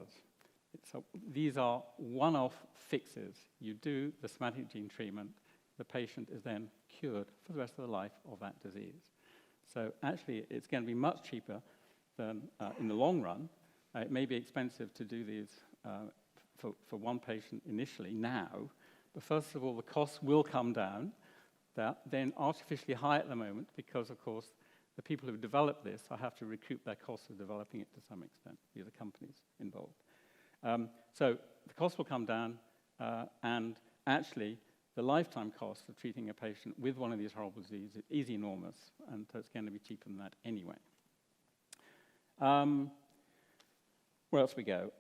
So these are one-off fixes. You do the somatic gene treatment, the patient is then cured for the rest of the life of that disease. So actually, it's going to be much cheaper than in the long run. It may be expensive to do these for one patient initially now, but first of all, the costs will come down. They're then artificially high at the moment because, of course, the people who've developed this have to recoup their costs of developing it to some extent. These are companies involved. So the cost will come down, and actually, the lifetime cost of treating a patient with one of these horrible diseases is enormous, and so it's going to be cheaper than that anyway. Where else we go?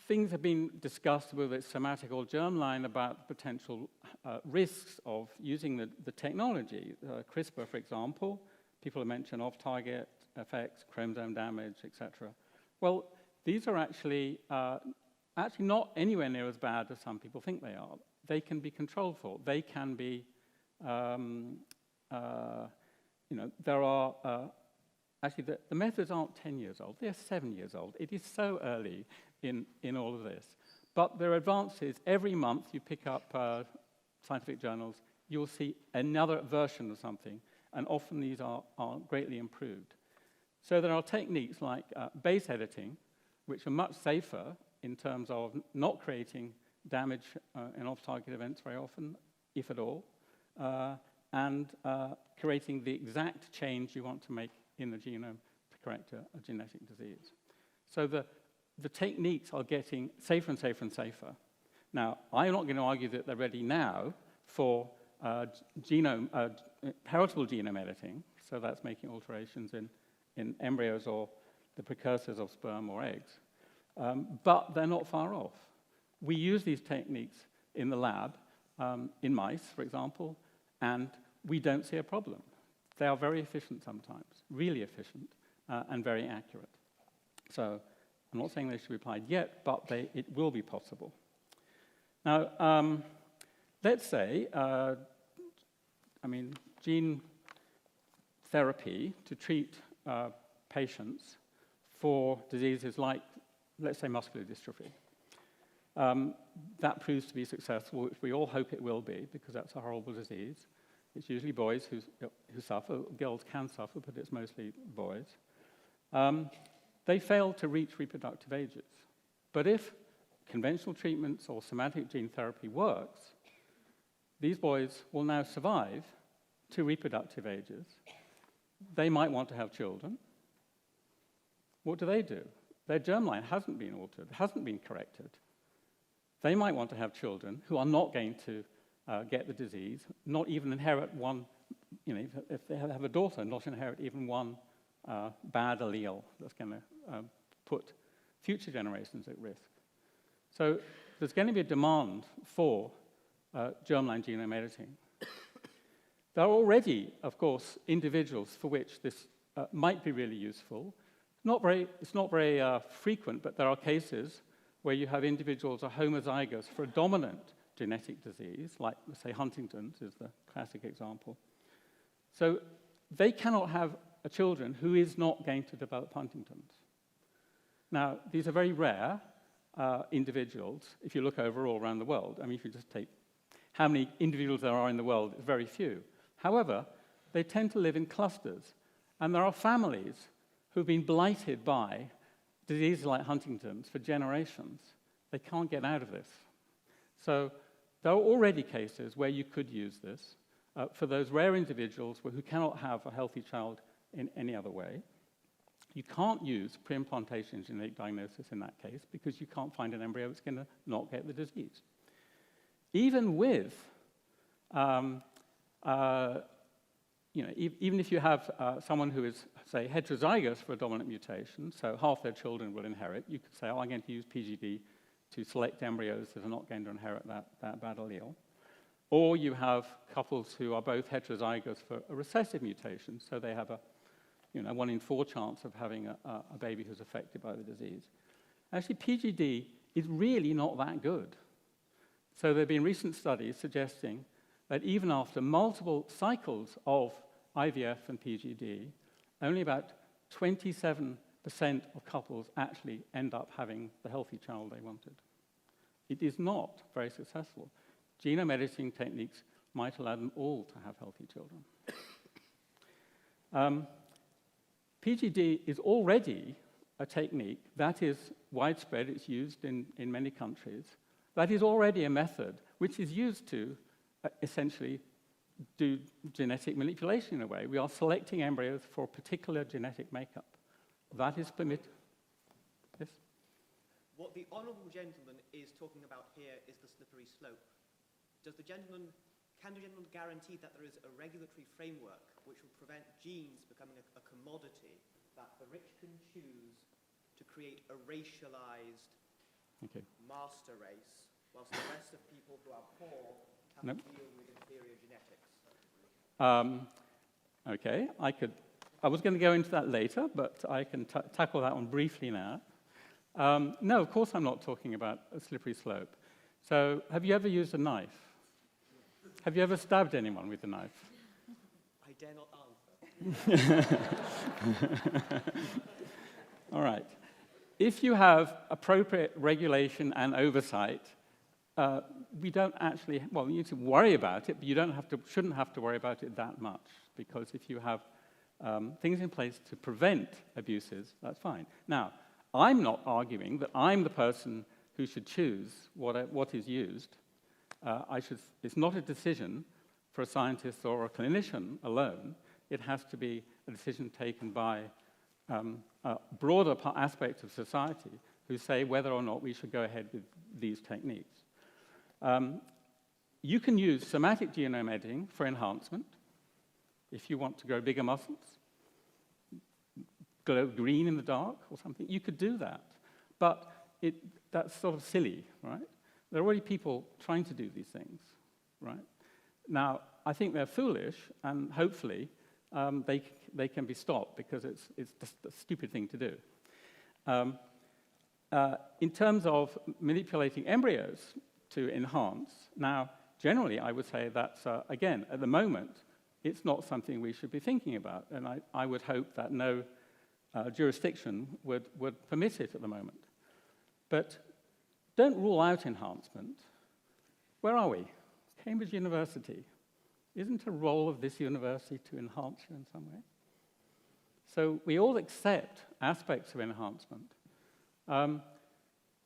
Things have been discussed, whether it's somatic or germline, about potential risks of using the technology. CRISPR, for example, people have mentioned off-target effects, chromosome damage, etc. Well, these are actually not anywhere near as bad as some people think they are. They can be controlled for. They can be, there are, actually the methods aren't 10 years old, they're 7 years old. It is so early in all of this. But there are advances. Every month you pick up scientific journals, you'll see another version of something, and often these are greatly improved. So there are techniques like base editing, which are much safer in terms of not creating damage in off-target events very often, if at all, and creating the exact change you want to make in the genome to correct a genetic disease. So the techniques are getting safer and safer and safer. Now, I'm not going to argue that they're ready now for heritable genome editing, so that's making alterations in embryos or the precursors of sperm or eggs, but they're not far off. We use these techniques in the lab, in mice, for example, and we don't see a problem. They are very efficient sometimes, really efficient, and very accurate. So I'm not saying they should be applied yet, but it will be possible. Now, let's say, gene therapy to treat patients for diseases like, let's say, muscular dystrophy. That proves to be successful, which we all hope it will be, because that's a horrible disease. It's usually boys who suffer. Girls can suffer, but it's mostly boys. They fail to reach reproductive ages. But if conventional treatments or somatic gene therapy works, these boys will now survive to reproductive ages. They might want to have children. What do? Their germline hasn't been altered, hasn't been corrected. They might want to have children who are not going to get the disease, not even inherit one, if they have a daughter, not inherit even one bad allele that's going to put future generations at risk. So there's going to be a demand for germline genome editing. There are already, of course, individuals for which this might be really useful. It's not very frequent, but there are cases where you have individuals who are homozygous for a dominant genetic disease, like, let's say, Huntington's is the classic example. So they cannot have a children who is not going to develop Huntington's. Now, these are very rare individuals, if you look overall around the world. I mean, if you just take how many individuals there are in the world, it's very few. However, they tend to live in clusters, and there are families who've been blighted by diseases like Huntington's for generations. They can't get out of this. So there are already cases where you could use this for those rare individuals who cannot have a healthy child in any other way. You can't use pre-implantation genetic diagnosis in that case because you can't find an embryo that's going to not get the disease. Even with Even if you have someone who is, say, heterozygous for a dominant mutation, so half their children will inherit, you could say, oh, I'm going to use PGD to select embryos that are not going to inherit that bad allele. Or you have couples who are both heterozygous for a recessive mutation, so they have a 1 in 4 chance of having a baby who's affected by the disease. Actually, PGD is really not that good. So there have been recent studies suggesting that even after multiple cycles of IVF and PGD, only about 27% of couples actually end up having the healthy child they wanted. It is not very successful. Genome editing techniques might allow them all to have healthy children. PGD is already a technique that is widespread. It's used in many countries. That is already a method which is used to essentially do genetic manipulation in a way. We are selecting embryos for a particular genetic makeup. That is permitted. Yes? What the honourable gentleman is talking about here is the slippery slope. Can the gentleman guarantee that there is a regulatory framework which will prevent genes becoming a commodity that the rich can choose to create a racialized master race, whilst the rest of people who are poor have to deal with inferior genetics? I was going to go into that later, but I can tackle that one briefly now. No, of course I'm not talking about a slippery slope. So, have you ever used a knife? Have you ever stabbed anyone with a knife? I dare not answer. All right. If you have appropriate regulation and oversight, we don't actually, well, you need to worry about it, but you shouldn't have to worry about it that much, because if you have things in place to prevent abuses, that's fine. Now, I'm not arguing that I'm the person who should choose what is used. It's not a decision for a scientist or a clinician alone. It has to be a decision taken by a broader aspect of society who say whether or not we should go ahead with these techniques. You can use somatic genome editing for enhancement. If you want to grow bigger muscles, glow green in the dark or something, you could do that. But that's sort of silly, right? There are already people trying to do these things, right? Now, I think they're foolish, and hopefully they can be stopped, because it's just a stupid thing to do. In terms of manipulating embryos to enhance, now, generally, I would say that's, again, at the moment, it's not something we should be thinking about, and I would hope that no jurisdiction would permit it at the moment. But don't rule out enhancement. Where are we? Cambridge University. Isn't a role of this university to enhance you in some way? So we all accept aspects of enhancement.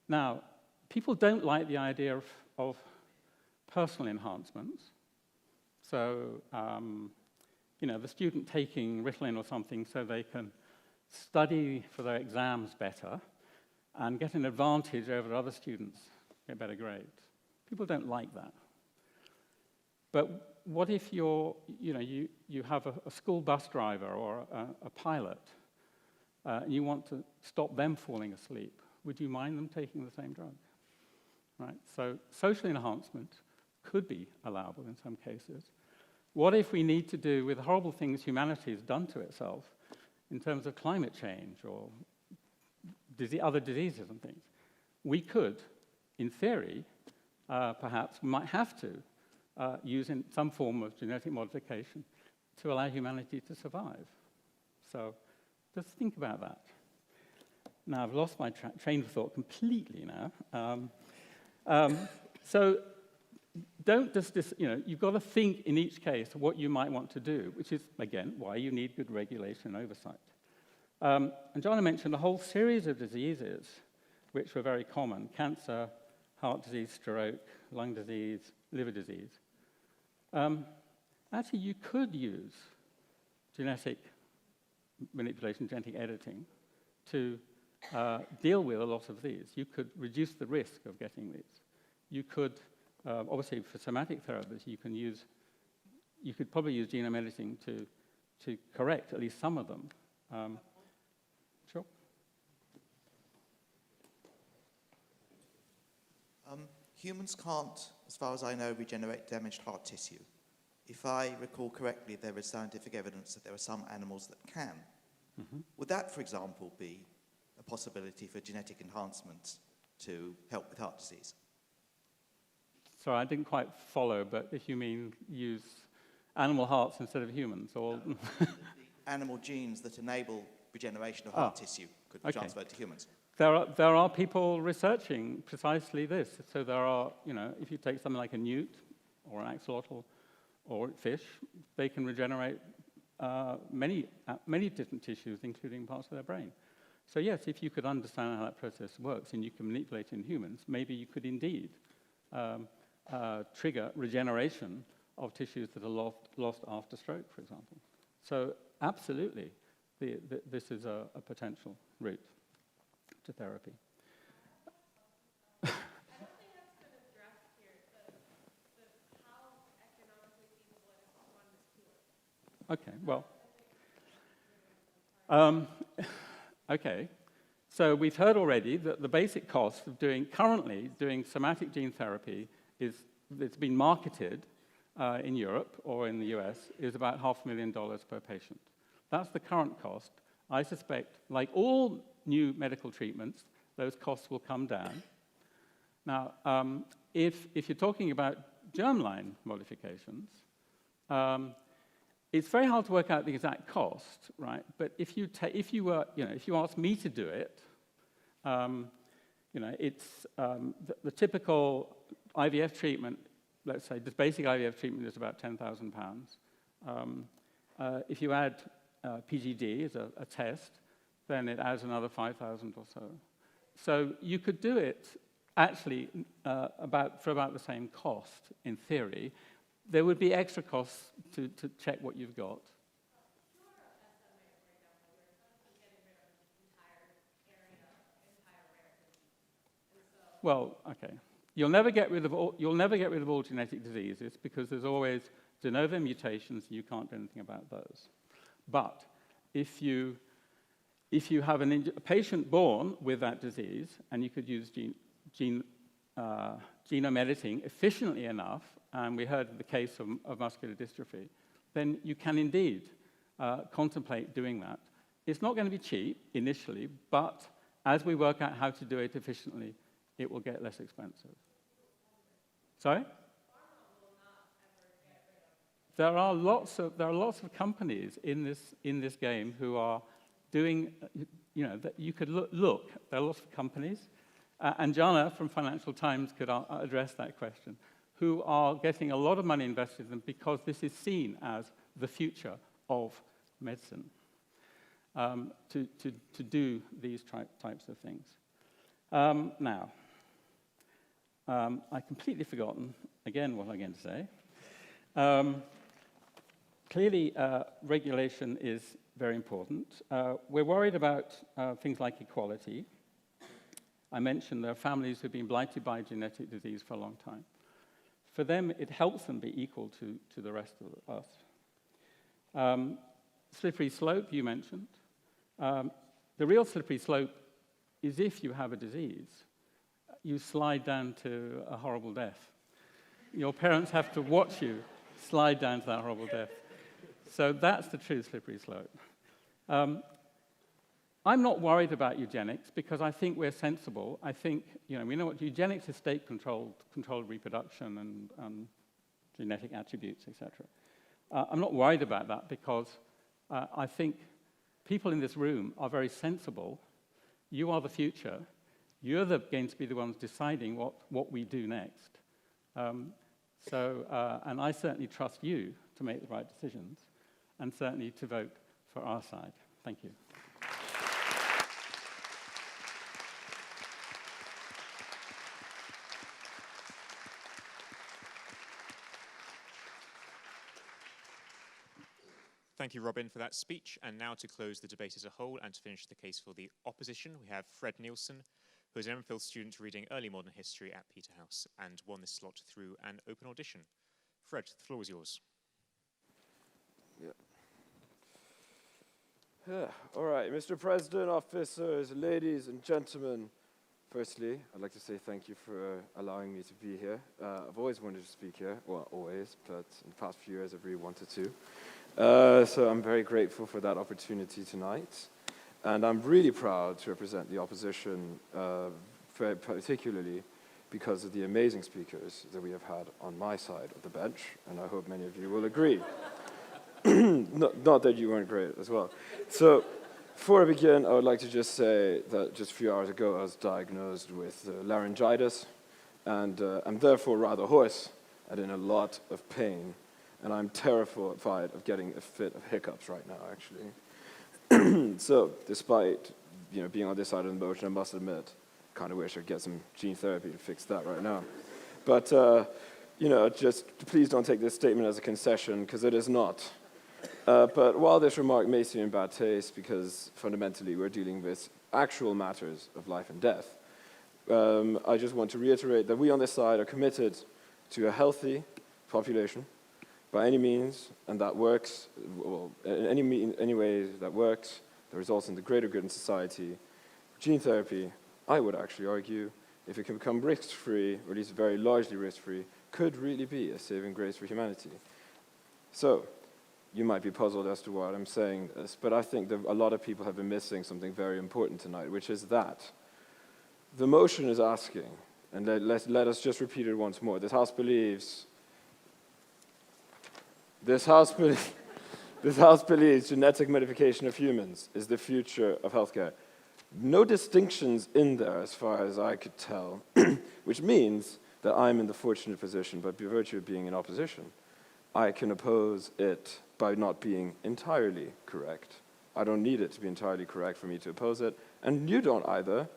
Now, people don't like the idea of personal enhancements. So, the student taking Ritalin or something so they can study for their exams better and get an advantage over other students, get better grades. People don't like that. But what if you have a school bus driver or a pilot, and you want to stop them falling asleep? Would you mind them taking the same drug? Right? So social enhancement could be allowable in some cases. What if we need to do with horrible things humanity has done to itself in terms of climate change or other diseases and things? We could, in theory, perhaps might have to use some form of genetic modification to allow humanity to survive. So just think about that. Now, I've lost my train of thought completely now. So don't just, you've got to think in each case what you might want to do, which is, again, why you need good regulation and oversight. Anjana mentioned a whole series of diseases which were very common: cancer, heart disease, stroke, lung disease, liver disease. Actually, you could use genetic manipulation, genetic editing, to deal with a lot of these. You could reduce the risk of getting these. You could Obviously, for somatic therapies, you could probably use genome editing to correct at least some of them. Sure. Humans can't, as far as I know, regenerate damaged heart tissue. If I recall correctly, there is scientific evidence that there are some animals that can. Mm-hmm. Would that, for example, be a possibility for genetic enhancement to help with heart disease? Sorry, I didn't quite follow, but if you mean use animal hearts instead of humans, or... Animal genes that enable regeneration of heart tissue could be transferred to humans. There are people researching precisely this. So there are, if you take something like a newt or an axolotl or fish, they can regenerate many different tissues, including parts of their brain. So yes, if you could understand how that process works and you can manipulate it in humans, maybe you could indeed trigger regeneration of tissues that are lost after stroke, for example. So absolutely, this is a potential route to therapy. I don't think that's been addressed here, how economically feasible it is to run this tour. Okay, well, okay. So we've heard already that the basic cost of currently doing somatic gene therapy it's been marketed in Europe or in the US, is about $500,000 per patient. That's the current cost. I suspect, like all new medical treatments, those costs will come down. Now, if you're talking about germline modifications, it's very hard to work out the exact cost, right? But if you ask me to do it, it's the typical IVF treatment. Let's say this basic IVF treatment is about £10,000. If you add PGD as a test, then it adds another 5,000 or so. So you could do it actually for about the same cost in theory. There would be extra costs to check what you've got. Well, okay. You'll never get rid of all genetic diseases because there's always de novo mutations and you can't do anything about those. But if you have a patient born with that disease and you could use genome editing efficiently enough, and we heard the case of muscular dystrophy, then you can indeed contemplate doing that. It's not going to be cheap initially, but as we work out how to do it efficiently, it will get less expensive. Sorry? There are lots of companies in this game who are doing, that you could look. There are lots of companies. Anjana from Financial Times could address that question, who are getting a lot of money invested in them because this is seen as the future of medicine, to do these types of things. Now, I've completely forgotten, again, what I'm going to say. Clearly, regulation is very important. We're worried about things like equality. I mentioned there are families who've been blighted by genetic disease for a long time. For them, it helps them be equal to the rest of us. Slippery slope, you mentioned. The real slippery slope is if you have a disease, you slide down to a horrible death. Your parents have to watch you slide down to that horrible death. So that's the true slippery slope. I'm not worried about eugenics because I think we're sensible. I think, we know what eugenics is state-controlled reproduction and genetic attributes, etc. I'm not worried about that because I think people in this room are very sensible. You are the future. You're going to be the ones deciding what we do next. And I certainly trust you to make the right decisions and certainly to vote for our side. Thank you. Thank you, Robin, for that speech. And now to close the debate as a whole and to finish the case for the opposition, we have Fred Nielsen, who is an MPhil student reading early modern history at Peterhouse and won this slot through an open audition. Fred, the floor is yours. All right, Mr. President, officers, ladies and gentlemen. Firstly, I'd like to say thank you for allowing me to be here. I've always wanted to speak here, well, always, but in the past few years I've really wanted to. So I'm very grateful for that opportunity tonight. And I'm really proud to represent the opposition, particularly because of the amazing speakers that we have had on my side of the bench, and I hope many of you will agree. Not that you weren't great as well. So, before I begin, I would like to just say that just a few hours ago I was diagnosed with laryngitis, and I'm therefore rather hoarse and in a lot of pain, and I'm terrified of getting a fit of hiccups right now, actually. So, despite being on this side of the motion, I must admit, I kind of wish I could get some gene therapy to fix that right now. But, just please don't take this statement as a concession, because it is not. But while this remark may seem in bad taste, because fundamentally we're dealing with actual matters of life and death, I just want to reiterate that we on this side are committed to a healthy population by any means, and that works, well, in any way that works, that results in the greater good in society. Gene therapy, I would actually argue, if it can become risk-free, or at least very largely risk-free, could really be a saving grace for humanity. So, you might be puzzled as to why I'm saying this, but I think that a lot of people have been missing something very important tonight, which is that the motion is asking, and let us just repeat it once more, this House believes genetic modification of humans is the future of healthcare. No distinctions in there as far as I could tell, which means that I'm in the fortunate position, by virtue of being in opposition, I can oppose it by not being entirely correct. I don't need it to be entirely correct for me to oppose it, and you don't either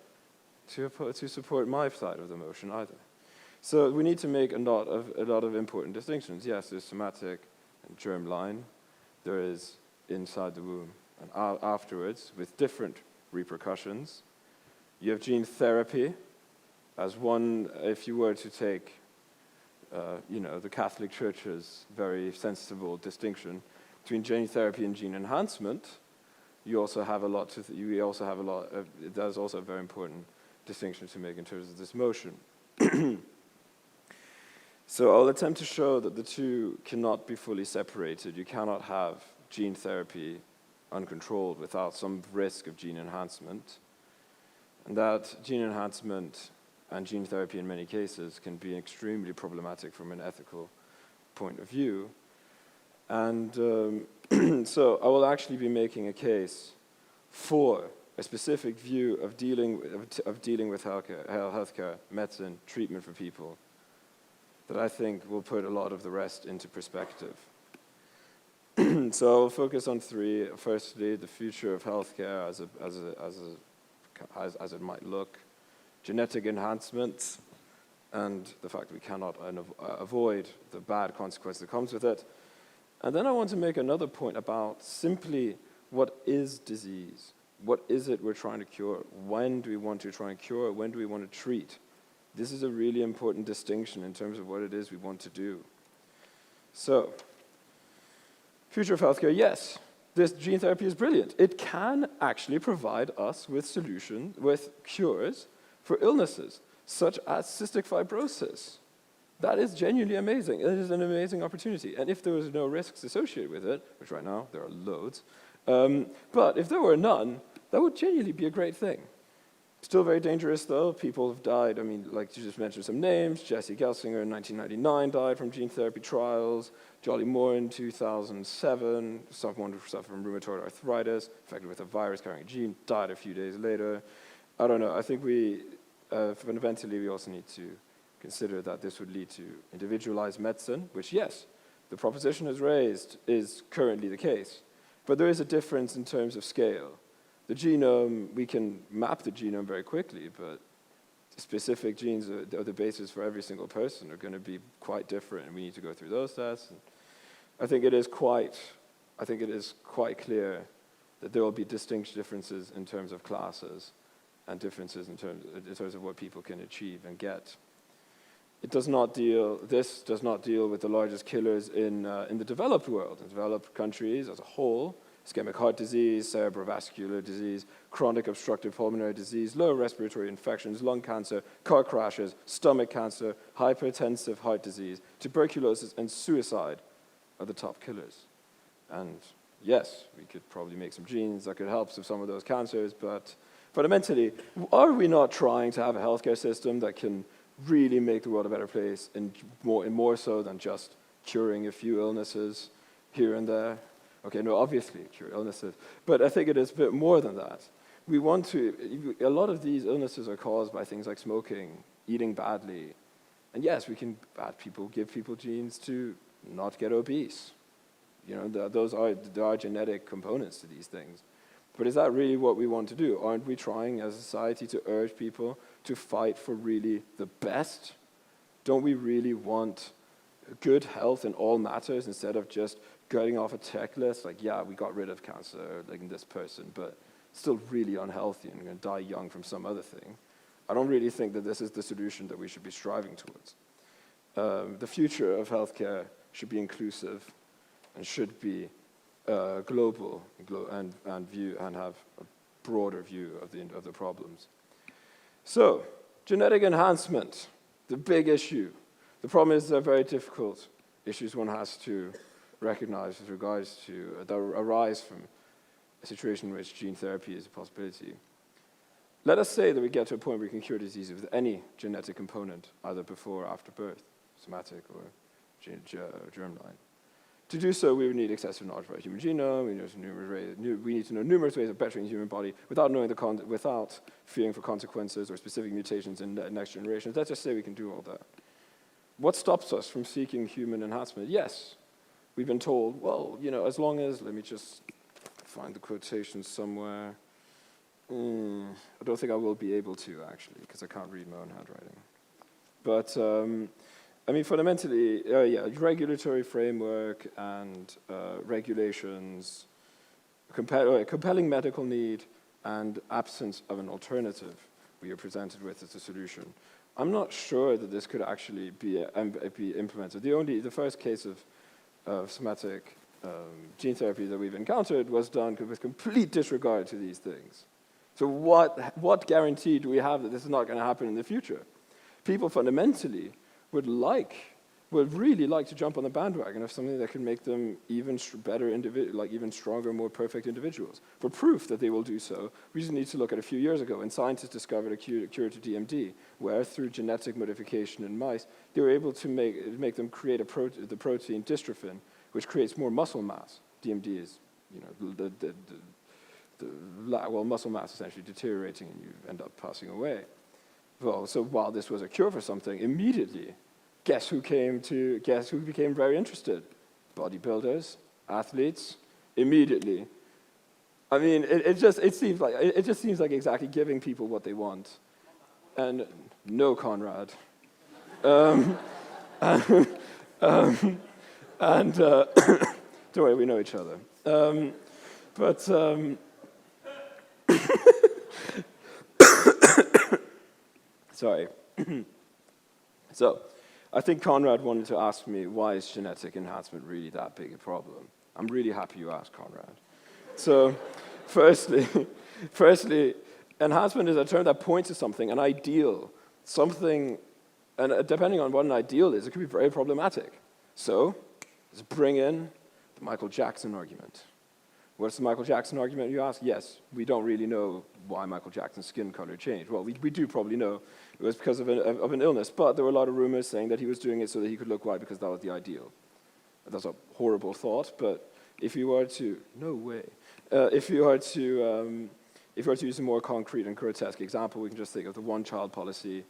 to support my side of the motion either. So we need to make a lot of important distinctions. Yes, there's somatic and germline. There is inside the womb and afterwards with different repercussions. You have gene therapy as one, if you were to take the Catholic Church's very sensible distinction between gene therapy and gene enhancement. There's also a very important distinction to make in terms of this motion. So I'll attempt to show that the two cannot be fully separated. You cannot have gene therapy uncontrolled without some risk of gene enhancement, and that gene enhancement and gene therapy in many cases can be extremely problematic from an ethical point of view. And so I will actually be making a case for a specific view of dealing with healthcare, medicine, treatment for people that I think will put a lot of the rest into perspective. So I'll focus on three. Firstly, the future of healthcare as it might look, genetic enhancement, and the fact that we cannot avoid the bad consequence that comes with it. And then I want to make another point about simply what is disease? What is it we're trying to cure? When do we want to try and cure? When do we want to treat? This is a really important distinction in terms of what it is we want to do. So, future of healthcare, yes, this gene therapy is brilliant. It can actually provide us with solutions, with cures for illnesses, such as cystic fibrosis. That is genuinely amazing. It is an amazing opportunity. And if there was no risks associated with it, which right now there are loads, but if there were none, that would genuinely be a great thing. Still very dangerous, though. People have died. I mean, like you just mentioned some names. Jesse Gelsinger in 1999 died from gene therapy trials. Jolly Moore in 2007, someone who suffered from rheumatoid arthritis, infected with a virus-carrying gene, died a few days later. I don't know. I think fundamentally, we also need to consider that this would lead to individualized medicine, which, yes, the proposition has raised is currently the case. But there is a difference in terms of scale. The genome, we can map the genome very quickly, but specific genes are the basis for every single person are going to be quite different, and we need to go through those tests. And I think it is quite clear that there will be distinct differences in terms of classes and differences in terms of what people can achieve and get. It does not deal, this does not deal with the largest killers in the developed world, in developed countries as a whole: ischemic heart disease, cerebrovascular disease, chronic obstructive pulmonary disease, lower respiratory infections, lung cancer, car crashes, stomach cancer, hypertensive heart disease, tuberculosis, and suicide are the top killers. And yes, we could probably make some genes that could help with some of those cancers, but fundamentally, are we not trying to have a healthcare system that can really make the world a better place, and more so than just curing a few illnesses here and there? Okay, no, obviously cure illnesses, but I think it is a bit more than that. We want to, a lot of these illnesses are caused by things like smoking, eating badly, and yes, we can give people genes to not get obese. You know, there are genetic components to these things. But is that really what we want to do? Aren't we trying as a society to urge people to fight for really the best? Don't we really want good health in all matters instead of just getting off a checklist like, yeah, we got rid of cancer, like in this person, but still really unhealthy and going to die young from some other thing? I don't really think that this is the solution that we should be striving towards. The future of healthcare should be inclusive and should be global and have a broader view of the problems. So, genetic enhancement, the big issue. The problem is they're very difficult issues one has to recognize with regards to that arise from a situation in which gene therapy is a possibility. Let us say that we get to a point where we can cure diseases with any genetic component, either before or after birth, somatic or germline. To do so, we would need excessive knowledge about human genome. We need to know numerous ways of bettering the human body without fearing for consequences or specific mutations in the next generations. Let's just say we can do all that. What stops us from seeking human enhancement? Yes, we've been told, well, you know, as long as, let me just find the quotation somewhere. I don't think I will be able to, actually, because I can't read my own handwriting. But I mean, fundamentally, regulatory framework and regulations, compelling medical need, and absence of an alternative we are presented with as a solution. I'm not sure that this could actually be implemented. The first case of somatic gene therapy that we've encountered was done with complete disregard to these things. So what guarantee do we have that this is not going to happen in the future? People fundamentally would really like to jump on the bandwagon of something that can make them even better even stronger, more perfect individuals. For proof that they will do so, we just need to look at a few years ago when scientists discovered a cure to DMD, where through genetic modification in mice, they were able to make them create the protein dystrophin, which creates more muscle mass. DMD is, you know, muscle mass essentially deteriorating and you end up passing away. Well, so while this was a cure for something, immediately, guess who became very interested? Bodybuilders, athletes, immediately. I mean, it just seems like exactly giving people what they want. And no, Conrad. Don't worry, we know each other. Sorry. So, I think Conrad wanted to ask me, why is genetic enhancement really that big a problem? I'm really happy you asked, Conrad. So, firstly, enhancement is a term that points to something, an ideal, something, and depending on what an ideal is, it can be very problematic. So, let's bring in the Michael Jackson argument. What's the Michael Jackson argument, you ask? Yes, we don't really know why Michael Jackson's skin color changed. Well, we do probably know it was because of an illness, but there were a lot of rumors saying that he was doing it so that he could look white because that was the ideal. That's a horrible thought, but if you were to, no way. If you were to use a more concrete and grotesque example, we can just think of the one-child policy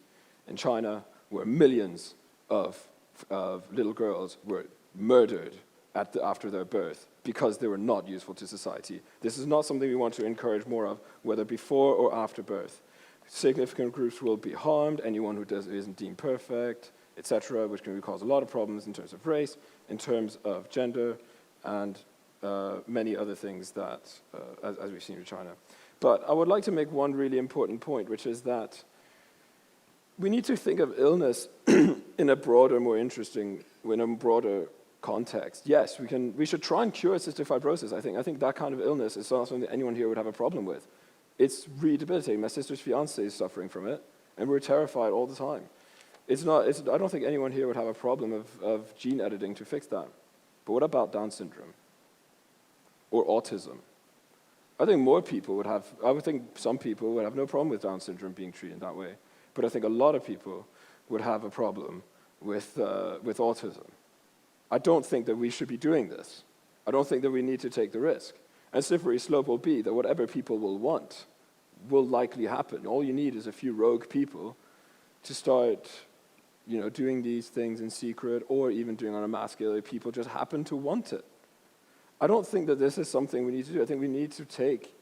in China, where millions of little girls were murdered after their birth because they were not useful to society. This is not something we want to encourage more of, whether before or after birth. Significant groups will be harmed, anyone who isn't deemed perfect, etc., which can cause a lot of problems in terms of race, in terms of gender, and many other things that, as we've seen in China. But I would like to make one really important point, which is that we need to think of illness in a broader, more interesting, in a broader context. Yes, we should try and cure cystic fibrosis, I think. I think that kind of illness is not something that anyone here would have a problem with. It's really debilitating. My sister's fiance is suffering from it, and we're terrified all the time. I don't think anyone here would have a problem of gene editing to fix that. But what about Down syndrome? Or autism? I think more people would have, I would think some people would have no problem with Down syndrome being treated that way. But I think a lot of people would have a problem with autism. I don't think that we should be doing this. I don't think that we need to take the risk. And slippery slope will be that whatever people will want will likely happen. All you need is a few rogue people to start doing these things in secret or even doing on a mass scale if people just happen to want it. I don't think that this is something we need to do. I think we need to take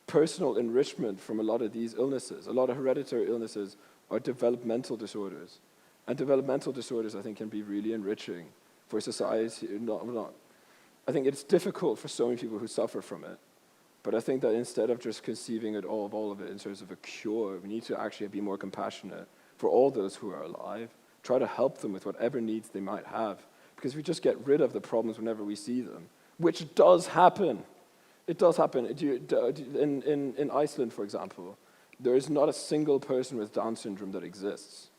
personal enrichment from a lot of these illnesses. A lot of hereditary illnesses are developmental disorders. And developmental disorders, I think, can be really enriching for society. I think it's difficult for so many people who suffer from it. But I think that instead of just conceiving all of it in terms of a cure, we need to actually be more compassionate for all those who are alive, try to help them with whatever needs they might have. Because if we just get rid of the problems whenever we see them, which does happen. It does happen. In Iceland, for example, there is not a single person with Down syndrome that exists.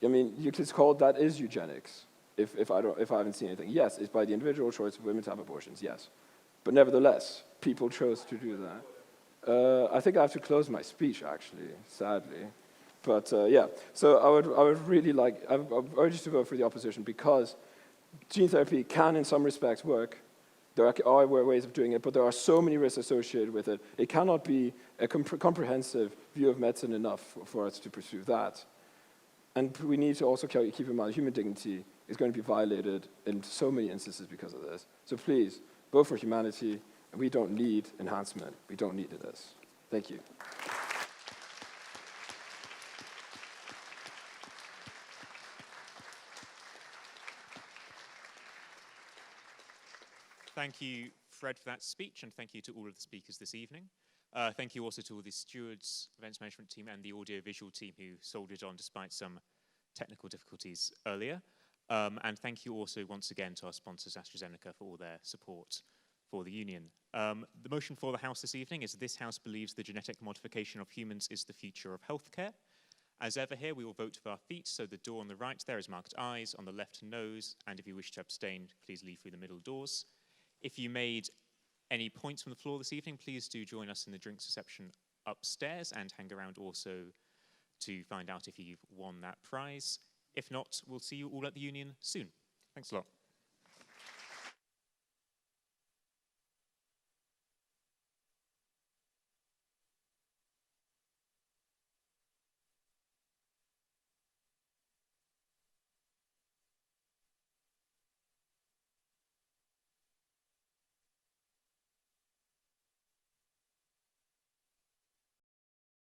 I mean, it's called, that is eugenics, if I haven't seen anything. Yes, it's by the individual choice of women to have abortions, yes. But nevertheless, people chose to do that. I think I have to close my speech, actually, sadly. But yeah, so I would really like, I urge you to vote for the opposition because gene therapy can, in some respects, work. There are ways of doing it, but there are so many risks associated with it. It cannot be a comprehensive view of medicine enough for us to pursue that. And we need to also keep in mind human dignity is going to be violated in so many instances because of this. So please, vote for humanity. And we don't need enhancement. We don't need this. Thank you. Thank you, Fred, for that speech, and thank you to all of the speakers this evening. Thank you also to all the stewards, events management team, and the audio-visual team who soldiered on despite some technical difficulties earlier. And thank you also once again to our sponsors, AstraZeneca, for all their support for the union. The motion for the House this evening is this House believes the genetic modification of humans is the future of healthcare. As ever here, we will vote with our feet, so the door on the right there is marked ayes, on the left noes, and if you wish to abstain, please leave through the middle doors. If you made any points from the floor this evening, please do join us in the drinks reception upstairs and hang around also to find out if you've won that prize. If not, we'll see you all at the union soon. Thanks a lot.